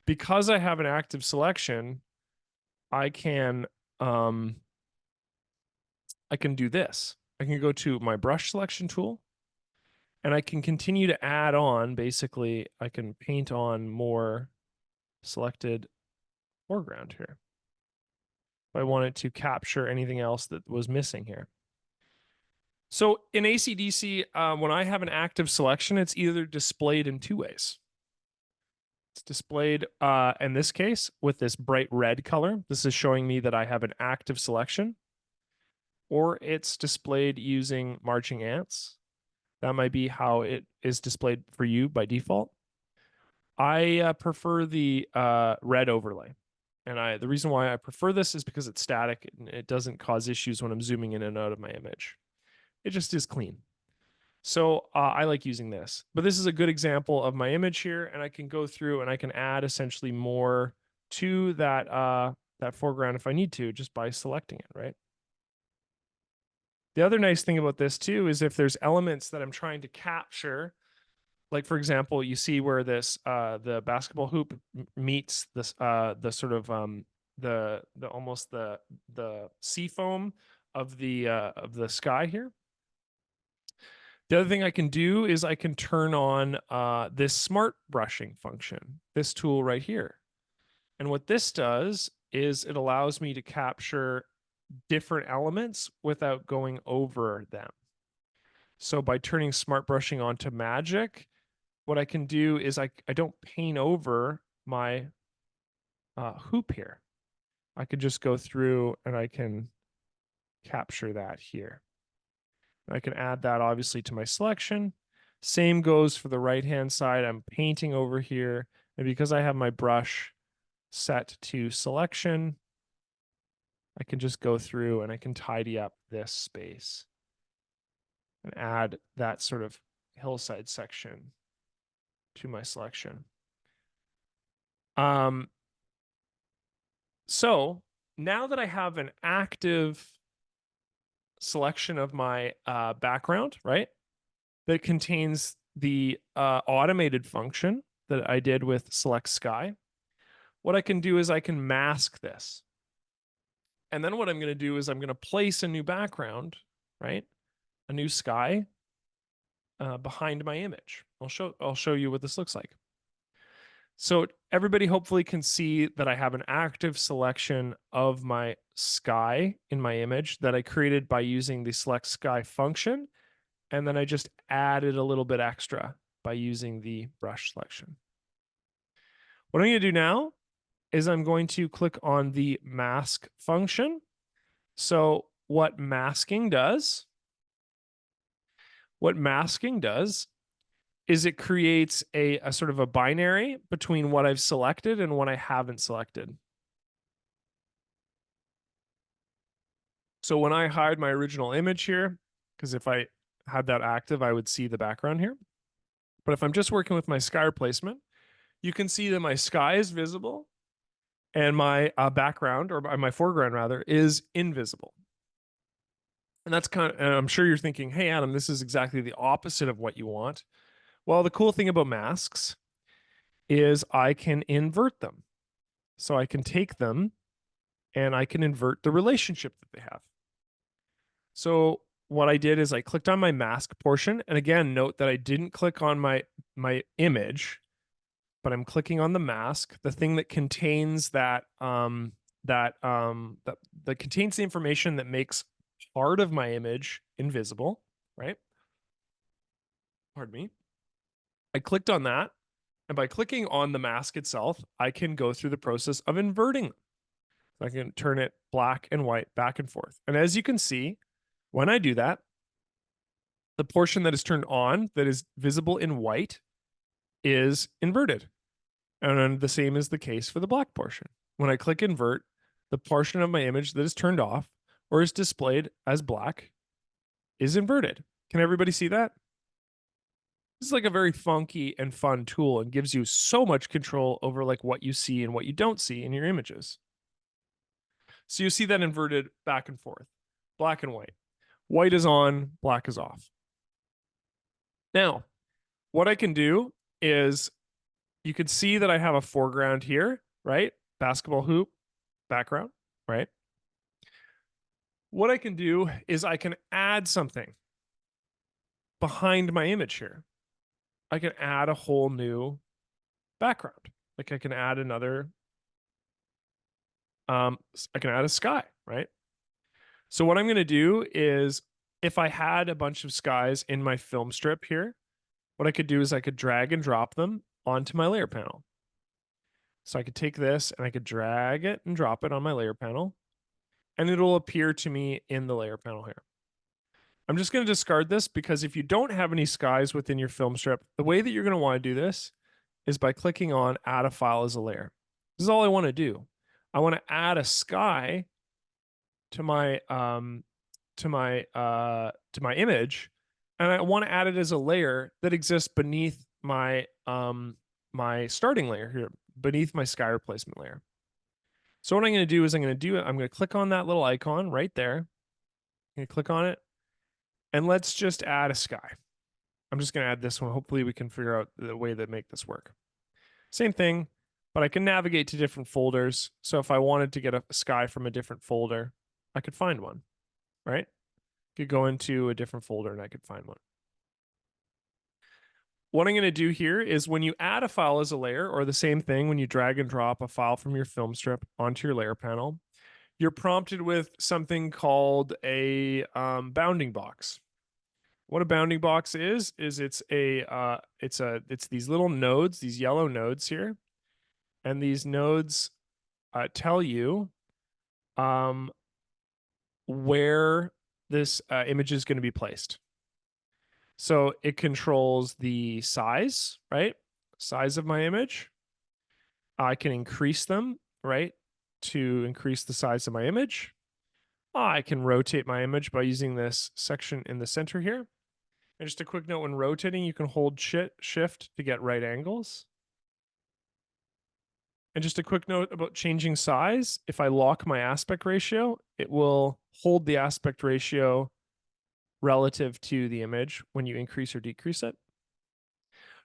because I have an active selection, I can do this. I can go to my brush selection tool and I can continue to add on. Basically, I can paint on more selected foreground here. If I wanted to capture anything else that was missing here. So in ACDSee, when I have an active selection, it's either displayed in two ways. It's displayed in this case with this bright red color. This is showing me that I have an active selection. Or it's displayed using marching ants. That might be how it is displayed for you by default. I prefer the red overlay. And the reason why I prefer this is because it's static and it doesn't cause issues when I'm zooming in and out of my image. It just is clean. So I like using this. But this is a good example of my image here, and I can go through and I can add essentially more to that that foreground if I need to, just by selecting it, right? The other nice thing about this too is if there's elements that I'm trying to capture, like for example, you see where this the basketball hoop meets this the sort of the almost the sea foam of the sky here. The other thing I can do is I can turn on this smart brushing function, this tool right here. And what this does is it allows me to capture different elements without going over them. So by turning smart brushing on to magic, what I can do is I don't paint over my hoop here. I could just go through and I can capture that here. I can add that obviously to my selection. Same goes for the right-hand side. I'm painting over here. And because I have my brush set to selection, I can just go through and I can tidy up this space and add that sort of hillside section to my selection. So now that I have an active selection of my background, right, that contains the automated function that I did with select sky, what I can do is I can mask this. And then what I'm going to do is I'm going to place a new background, right, a new sky behind my image. I'll show you what this looks like. So everybody hopefully can see that I have an active selection of my sky in my image that I created by using the select sky function. And then I just added a little bit extra by using the brush selection. What I'm going to do now is I'm going to click on the mask function. So what masking does is it creates a sort of a binary between what I've selected and what I haven't selected. So when I hide my original image here, because if I had that active, I would see the background here. But if I'm just working with my sky replacement, you can see that my sky is visible and my background, or my foreground rather, is invisible. And that's kind of, and I'm sure you're thinking, hey, Adam, this is exactly the opposite of what you want. Well, the cool thing about masks is I can invert them. So I can take them and I can invert the relationship that they have. So what I did is I clicked on my mask portion. And again, note that I didn't click on my image, but I'm clicking on the mask, the thing that contains that contains the information that makes part of my image invisible, right? Pardon me. I clicked on that, and by clicking on the mask itself, I can go through the process of inverting them. I can turn it black and white back and forth. And as you can see, When I do that, the portion that is turned on that is visible in white is inverted. And then the same is the case for the black portion. When I click invert, the portion of my image that is turned off or is displayed as black is inverted. Can everybody see that? This is like a very funky and fun tool and gives you so much control over like what you see and what you don't see in your images. So you see that inverted back and forth, black and white. White is on, black is off. Now, what I can do is you can see that I have a foreground here, right? Basketball hoop, background, right? What I can do is I can add something behind my image here. I can add a whole new background. Like I can add another, I can add a sky, right? So what I'm going to do is if I had a bunch of skies in my film strip here, what I could do is I could drag and drop them onto my layer panel. So I could take this and I could drag it and drop it on my layer panel, and it'll appear to me in the layer panel here. I'm just going to discard this because if you don't have any skies within your film strip, the way that you're going to want to do this is by clicking on add a file as a layer. This is all I want to do. I want to add a sky to my image, and I want to add it as a layer that exists beneath my my starting layer here, beneath my sky replacement layer. So what I'm going to do is I'm going to click on that little icon right there. I'm going to click on it, and let's just add a sky. I'm just going to add this one. Hopefully we can figure out the way that make this work. Same thing, but I can navigate to different folders. So if I wanted to get a sky from a different folder, I could find one, right? I could go into a different folder and I could find one. What I'm going to do here is when you add a file as a layer, or the same thing when you drag and drop a file from your film strip onto your layer panel, you're prompted with something called a bounding box. What a bounding box is it's these little nodes, these yellow nodes here, and these nodes tell you where this image is going to be placed. So it controls the size, right? Size of my image. I can increase them, right? To increase the size of my image. I can rotate my image by using this section in the center here. And just a quick note, when rotating, you can hold shift to get right angles. And just a quick note about changing size. If I lock my aspect ratio, it will hold the aspect ratio relative to the image when you increase or decrease it.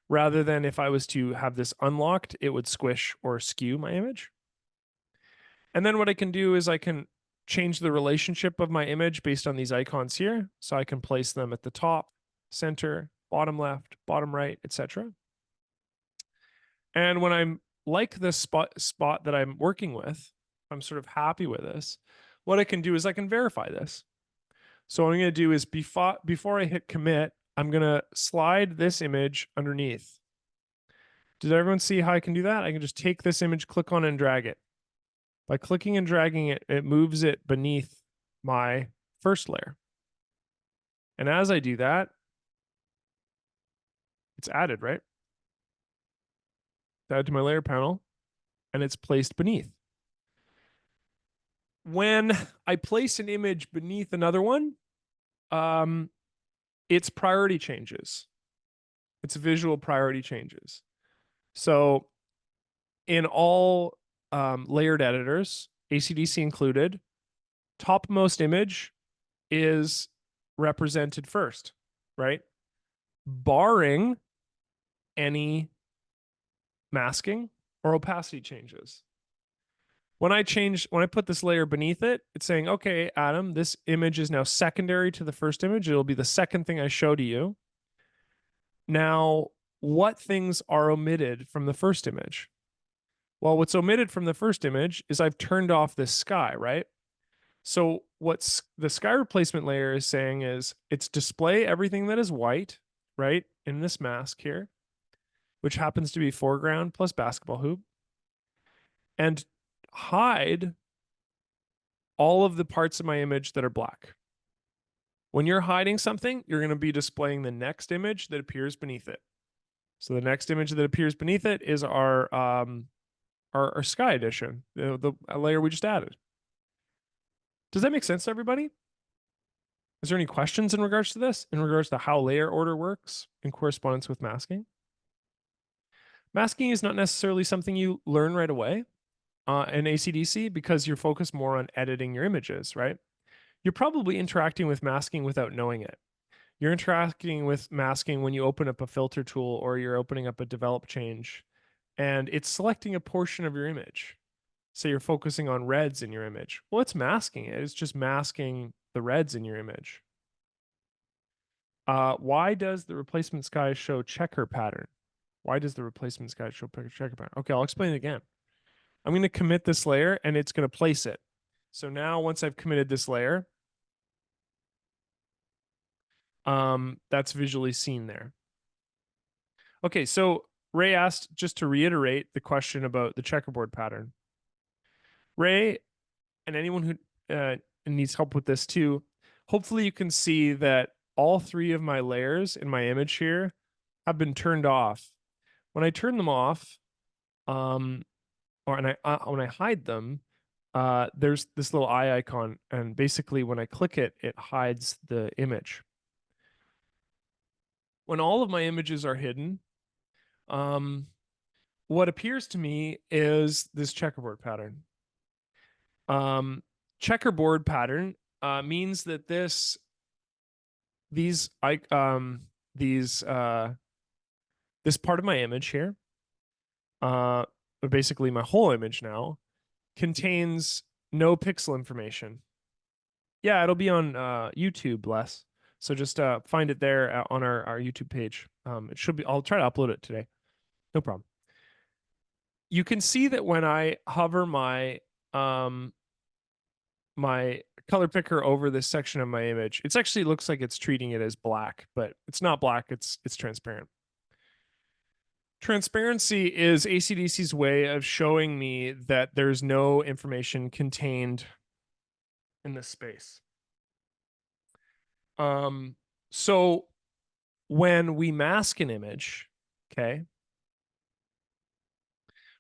Rather than if I was to have this unlocked, it would squish or skew my image. And then what I can do is I can change the relationship of my image based on these icons here. So I can place them at the top, center, bottom left, bottom right, etc. And when I'm like the spot that I'm working with, I'm sort of happy with this, what I can do is I can verify this. So what I'm going to do is before I hit commit, I'm going to slide this image underneath. Did everyone see how I can do that? I can just take this image, click on it, and drag it. By clicking and dragging it, it moves it beneath my first layer. And as I do that, it's added, right? It's added to my layer panel, and it's placed beneath. When I place an image beneath another one, its priority changes. Its visual priority changes. So in all layered editors, ACDSee included, topmost image is represented first, right? Barring any masking or opacity changes. When I put this layer beneath it, it's saying, okay, Adam, this image is now secondary to the first image. It'll be the second thing I show to you. Now, what things are omitted from the first image? Well, what's omitted from the first image is I've turned off this sky, right? So what's the sky replacement layer is saying is it's display everything that is white, right? In this mask here, which happens to be foreground plus basketball hoop, and hide all of the parts of my image that are black. When you're hiding something, you're going to be displaying the next image that appears beneath it. So the next image that appears beneath it is our sky edition, the layer we just added. Does that make sense to everybody? Is there any questions in regards to this, in regards to how layer order works in correspondence with masking? Masking is not necessarily something you learn right away in ACDSee because you're focused more on editing your images, right? You're probably interacting with masking without knowing it. You're interacting with masking when you open up a filter tool or you're opening up a develop change and it's selecting a portion of your image. So you're focusing on reds in your image. Well, it's masking it. It's just masking the reds in your image. Why does the replacement sky show checker pattern? Why does the replacement sky show checker pattern? Okay, I'll explain it again. I'm going to commit this layer and it's going to place it. So now once I've committed this layer, that's visually seen there. Okay, so Ray asked, just to reiterate the question about the checkerboard pattern. Ray, and anyone who needs help with this too, hopefully you can see that all three of my layers in my image here have been turned off. When I turn them off, when I hide them, there's this little eye icon, and basically when I click it, it hides the image. When all of my images are hidden, what appears to me is this checkerboard pattern. Checkerboard pattern means that this part of my image here, basically my whole image now, contains no pixel information. Yeah, it'll be on YouTube, Les. So just find it there on our YouTube page. It should be. I'll try to upload it today. No problem. You can see that when I hover my my color picker over this section of my image, it actually looks like it's treating it as black, but it's not black. It's transparent. Transparency is ACDC's way of showing me that there's no information contained in this space. So when we mask an image, okay,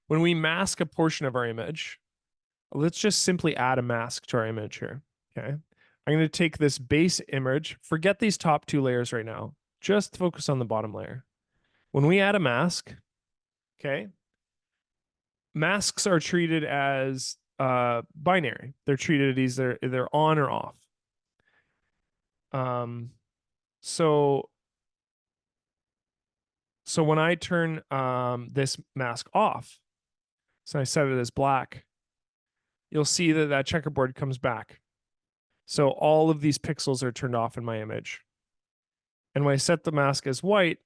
when we mask a portion of our image, let's just simply add a mask to our image here, okay? I'm going to take this base image, forget these top two layers right now, just focus on the bottom layer. When we add a mask, okay, masks are treated as binary. They're treated as they're on or off. So when I turn this mask off, so I set it as black, you'll see that that checkerboard comes back. So all of these pixels are turned off in my image. And when I set the mask as white,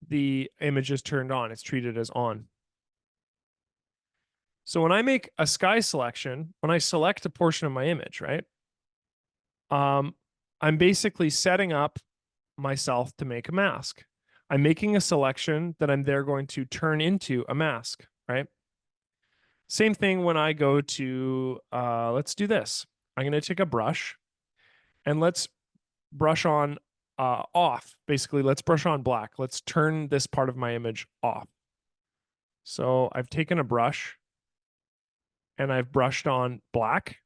the image is turned on. It's treated as on. So when I make a sky selection, when I select a portion of my image, right? I'm basically setting up myself to make a mask. I'm making a selection that I'm there going to turn into a mask, right? Same thing when I go to, let's do this. I'm going to take a brush and let's brush on off. Basically, let's brush on black. Let's turn this part of my image off. So I've taken a brush and I've brushed on black,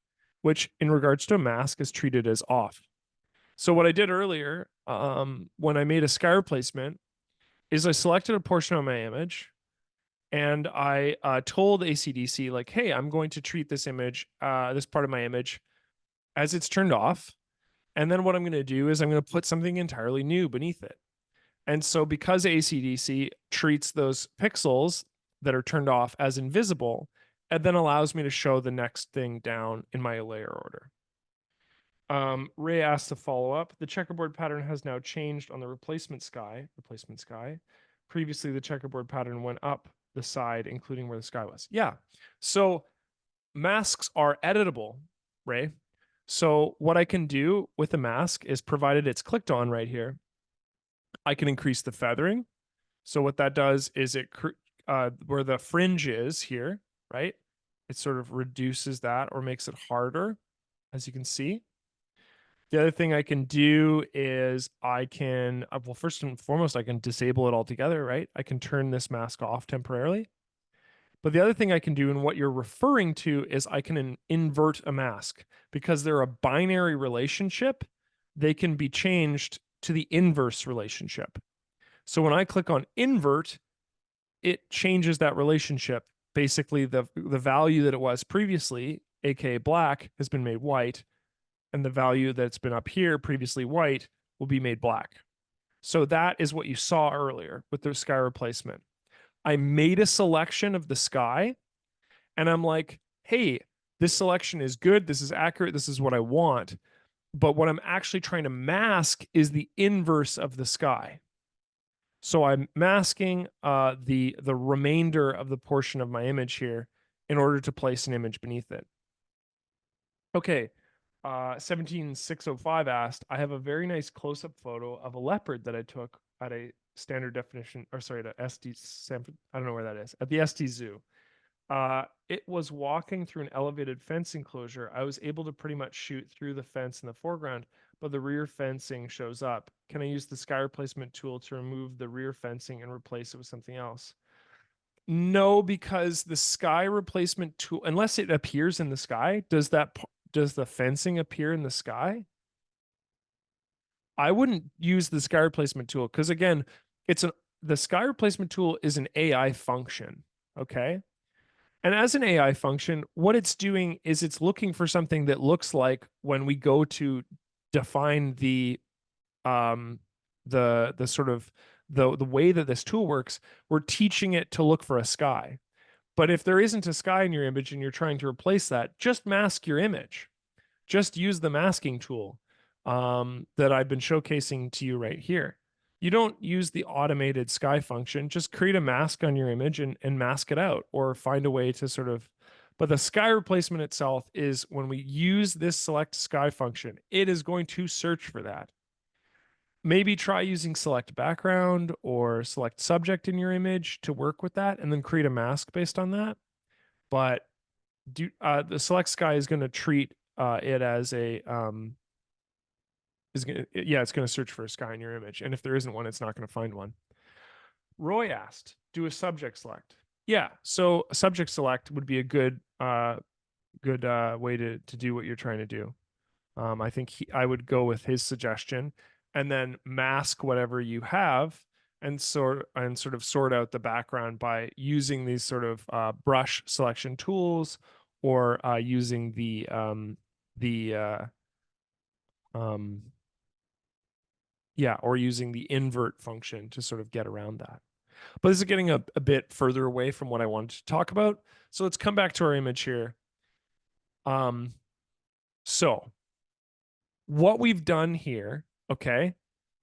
which in regards to a mask is treated as off. So what I did earlier, when I made a sky replacement, is I selected a portion of my image and I told ACDSee like, hey, I'm going to treat this image, this part of my image as it's turned off. And then what I'm going to do is I'm going to put something entirely new beneath it. And so because ACDSee treats those pixels that are turned off as invisible, it then allows me to show the next thing down in my layer order. Ray asked to follow up. The checkerboard pattern has now changed on the replacement sky. Previously, the checkerboard pattern went up the side, including where the sky was. Yeah. So masks are editable, Ray. So what I can do with a mask is, provided it's clicked on right here, I can increase the feathering. So what that does is it where the fringe is here, right? It sort of reduces that or makes it harder, as you can see. The other thing I can do is I can, well, first and foremost, I can disable it altogether, right? I can turn this mask off temporarily. But the other thing I can do, and what you're referring to, is I can invert a mask because they're a binary relationship. They can be changed to the inverse relationship. So when I click on invert, it changes that relationship. Basically, the value that it was previously, aka black, has been made white, and the value that's been up here, previously white, will be made black. So that is what you saw earlier with the sky replacement. I made a selection of the sky, and I'm like, hey, this selection is good. This is accurate. This is what I want. But what I'm actually trying to mask is the inverse of the sky. So I'm masking the remainder of the portion of my image here in order to place an image beneath it. Okay, 17605 asked, I have a very nice close-up photo of a leopard that I took at a standard definition, or sorry, at SD, I don't know where that is, at the SD Zoo. It was walking through an elevated fence enclosure. I was able to pretty much shoot through the fence in the foreground, but the rear fencing shows up. Can I use the sky replacement tool to remove the rear fencing and replace it with something else? No, because the sky replacement tool, unless it appears in the sky, does the fencing appear in the sky? I wouldn't use the sky replacement tool because again, the sky replacement tool is an AI function. Okay. And as an AI function, what it's doing is it's looking for something that looks like when we go to define the sort of the way that this tool works, we're teaching it to look for a sky. But if there isn't a sky in your image and you're trying to replace that, just mask your image. Just use the masking tool that I've been showcasing to you right here. You don't use the automated sky function. Just create a mask on your image and mask it out, or find a way to sort of. But the sky replacement itself is when we use this select sky function, it is going to search for that. Maybe try using select background or select subject in your image to work with that, and then create a mask based on that. But the select sky is going to treat it as a it's going to search for a sky in your image, and if there isn't one, it's not going to find one. Roy asked, do a subject select. Yeah, so a subject select would be a good way to do what you're trying to do. I think I would go with his suggestion, and then mask whatever you have, and sort of sort out the background by using these sort of brush selection tools, or using the or using the invert function to sort of get around that. But this is getting a bit further away from what I wanted to talk about. So let's come back to our image here. So what we've done here, okay,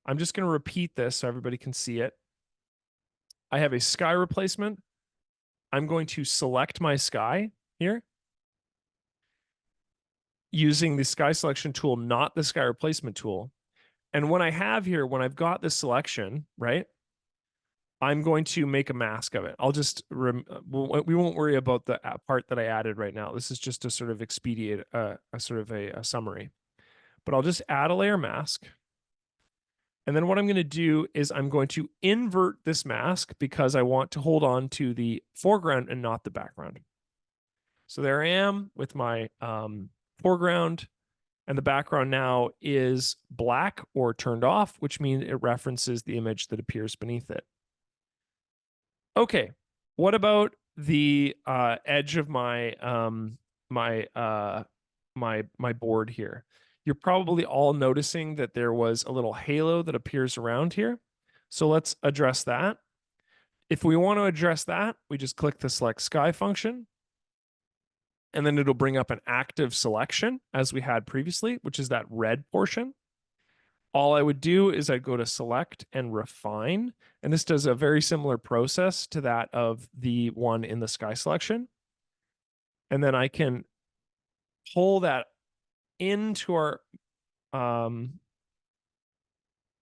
I'm just going to repeat this so everybody can see it. I have a sky replacement. I'm going to select my sky here using the sky selection tool, not the sky replacement tool. And when I've got this selection, right, I'm going to make a mask of it. I'll just, we won't worry about the part that I added right now. This is just to sort of expedite a sort of a summary. But I'll just add a layer mask. And then what I'm going to do is I'm going to invert this mask because I want to hold on to the foreground and not the background. So there I am with my foreground, and the background now is black or turned off, which means it references the image that appears beneath it. Okay, what about the edge of my my board here? You're probably all noticing that there was a little halo that appears around here. So let's address that. If we want to address that, we just click the select sky function, and then it'll bring up an active selection as we had previously, which is that red portion. All I would do is I'd go to select and refine. And this does a very similar process to that of the one in the sky selection. And then I can pull that into our, I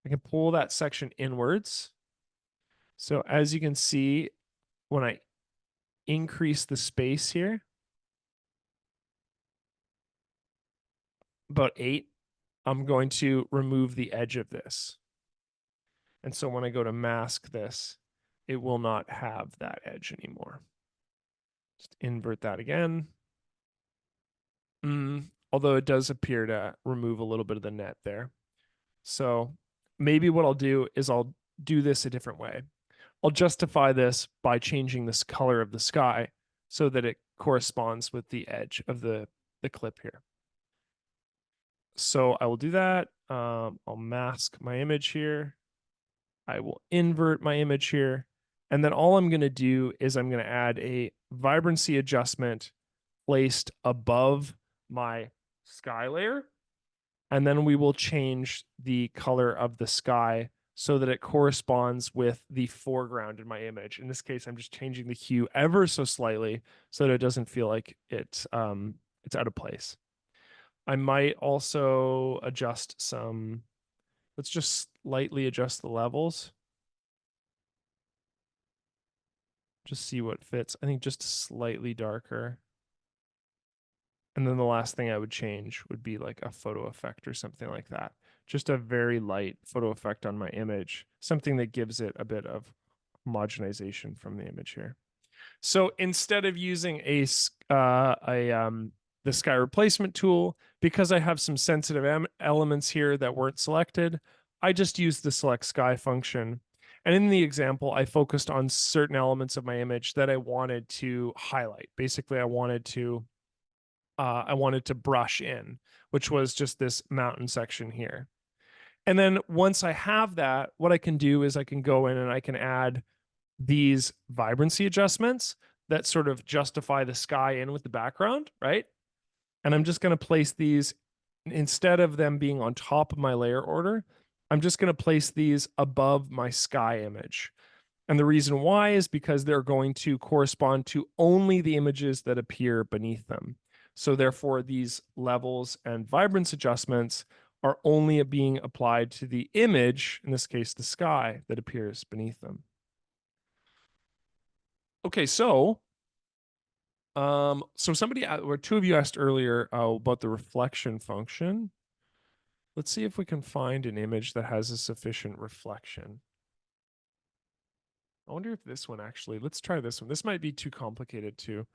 can pull that section inwards. So as you can see, when I increase the space here, about 8, I'm going to remove the edge of this. And so when I go to mask this, it will not have that edge anymore. Just invert that again. Although it does appear to remove a little bit of the net there. So maybe what I'll do is I'll do this a different way. I'll justify this by changing this color of the sky so that it corresponds with the edge of the clip here. So I will do that. I'll mask my image here. I will invert my image here. And then all I'm going to do is I'm going to add a vibrancy adjustment placed above my sky layer. And then we will change the color of the sky so that it corresponds with the foreground in my image. In this case, I'm just changing the hue ever so slightly so that it doesn't feel like it's out of place. I might also adjust some, let's just slightly adjust the levels. Just see what fits. I think just slightly darker. And then the last thing I would change would be like a photo effect or something like that. Just a very light photo effect on my image, something that gives it a bit of homogenization from the image here. So instead of using the sky replacement tool, because I have some sensitive elements here that weren't selected, I just used the select sky function. And in the example, I focused on certain elements of my image that I wanted to highlight. Basically, I wanted to brush in, which was just this mountain section here. And then once I have that, what I can do is I can go in and I can add these vibrancy adjustments that sort of justify the sky in with the background, right? And I'm just going to place these, instead of them being on top of my layer order, I'm just going to place these above my sky image. And the reason why is because they're going to correspond to only the images that appear beneath them. So therefore, these levels and vibrance adjustments are only being applied to the image, in this case, the sky, that appears beneath them. Okay, so somebody, or two of you asked earlier about the reflection function. Let's see if we can find an image that has a sufficient reflection. I wonder if this one actually, let's try this one. This might be too complicated to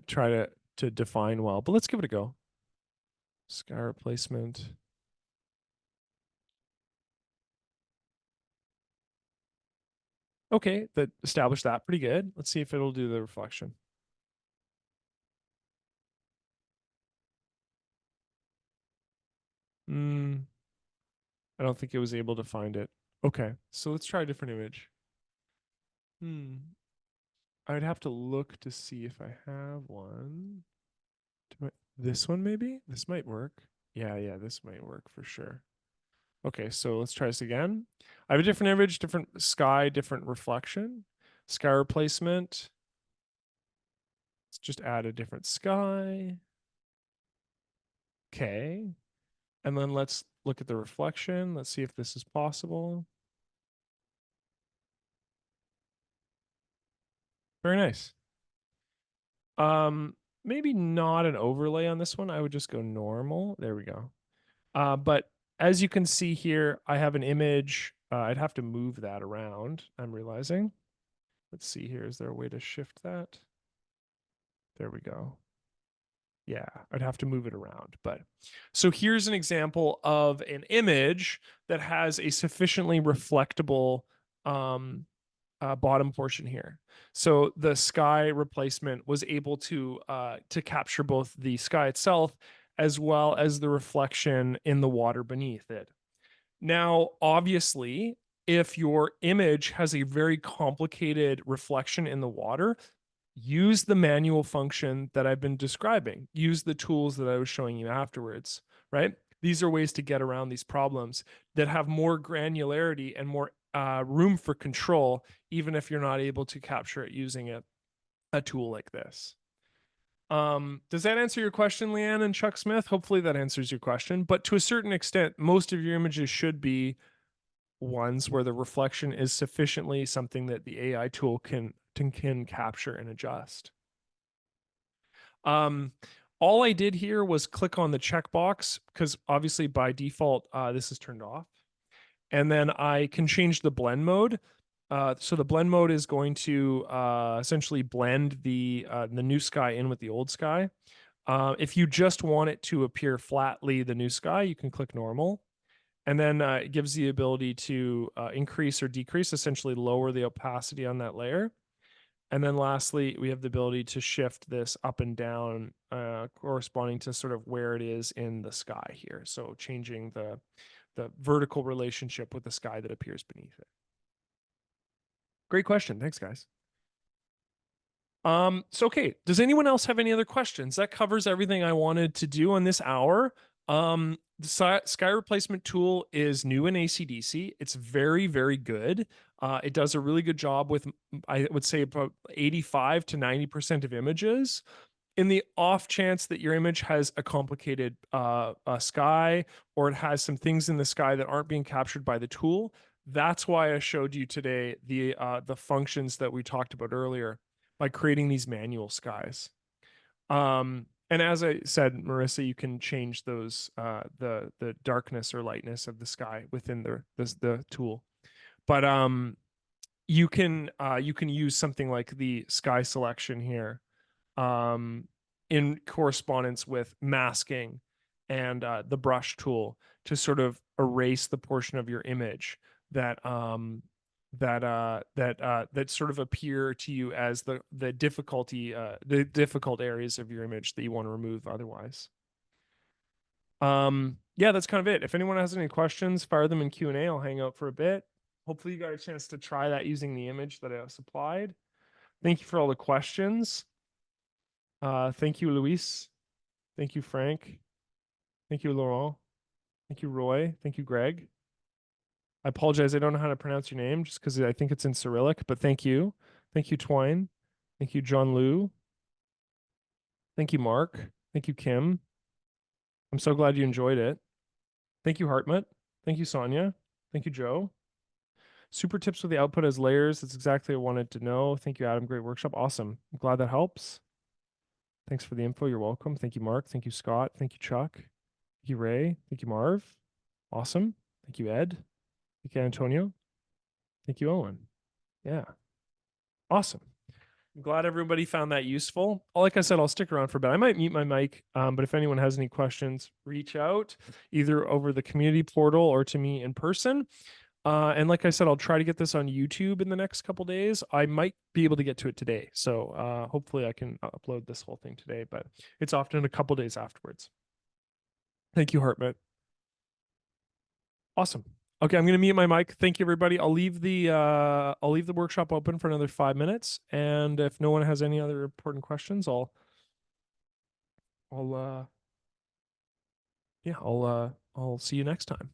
try to define well, but let's give it a go. Sky replacement. Okay, that established that pretty good. Let's see if it'll do the reflection. I don't think it was able to find it. Okay, so let's try a different image. I'd have to look to see if I have one. This one maybe? This might work. Yeah, this might work for sure. Okay, so let's try this again. I have a different image, different sky, different reflection. Sky replacement. Let's just add a different sky. Okay. And then let's look at the reflection. Let's see if this is possible. Very nice. Maybe not an overlay on this one. I would just go normal. There we go. But as you can see here, I have an image. I'd have to move that around, I'm realizing. Let's see here. Is there a way to shift that? There we go. Yeah, I'd have to move it around. But so here's an example of an image that has a sufficiently reflectable bottom portion here. So the sky replacement was able to capture both the sky itself as well as the reflection in the water beneath it. Now, obviously, if your image has a very complicated reflection in the water, use the manual function that I've been describing. Use the tools that I was showing you afterwards, right? These are ways to get around these problems that have more granularity and more room for control, even if you're not able to capture it using a tool like this. Does that answer your question, Leanne and Chuck Smith? Hopefully that answers your question. But to a certain extent, most of your images should be ones where the reflection is sufficiently something that the AI tool can capture and adjust. all I did here was click on the checkbox because obviously by default, this is turned off. And then I can change the blend mode. So the blend mode is going to essentially blend the new sky in with the old sky. If you just want it to appear flatly, the new sky, you can click normal. And then it gives the ability to increase or decrease, essentially lower the opacity on that layer. And then lastly, we have the ability to shift this up and down corresponding to sort of where it is in the sky here. So changing the vertical relationship with the sky that appears beneath it. Great question. Thanks, guys. So okay, does anyone else have any other questions? That covers everything I wanted to do on this hour. The sky replacement tool is new in ACDSee. It's very, very good. It does a really good job with, I would say, about 85 to 90% of images. In the off chance that your image has a complicated sky, or it has some things in the sky that aren't being captured by the tool, that's why I showed you today the functions that we talked about earlier by creating these manual skies. And as I said, Marissa, you can change those the darkness or lightness of the sky within the tool. But you can use something like the sky selection here in correspondence with masking and the brush tool to sort of erase the portion of your image that that sort of appear to you as the difficult areas of your image that you want to remove otherwise. Yeah, that's kind of it. If anyone has any questions, fire them in Q&A. I'll hang out for a bit. Hopefully you got a chance to try that using the image that I supplied. Thank you for all the questions. Thank you, Luis. Thank you, Frank. Thank you, Laurent. Thank you, Roy. Thank you, Greg. I apologize. I don't know how to pronounce your name just because I think it's in Cyrillic, but thank you. Thank you, Twine. Thank you, John Liu. Thank you, Mark. Thank you, Kim. I'm so glad you enjoyed it. Thank you, Hartmut. Thank you, Sonia. Thank you, Joe. Super tips with the output as layers. That's exactly what I wanted to know. Thank you, Adam. Great workshop. Awesome. I'm glad that helps. Thanks for the info. You're welcome. Thank you, Mark. Thank you, Scott. Thank you, Chuck. Thank you, Ray. Thank you, Marv. Awesome. Thank you, Ed. Thank you, Antonio. Thank you, Owen. Yeah. Awesome. I'm glad everybody found that useful. Like I said, I'll stick around for a bit. I might mute my mic, but if anyone has any questions, reach out either over the community portal or to me in person. And like I said, I'll try to get this on YouTube in the next couple days. I might be able to get to it today. So hopefully I can upload this whole thing today, but it's often a couple days afterwards. Thank you, Hartmut. Awesome. Okay, I'm gonna mute my mic. Thank you, everybody. I'll leave the workshop open for another 5 minutes, and if no one has any other important questions, I'll see you next time.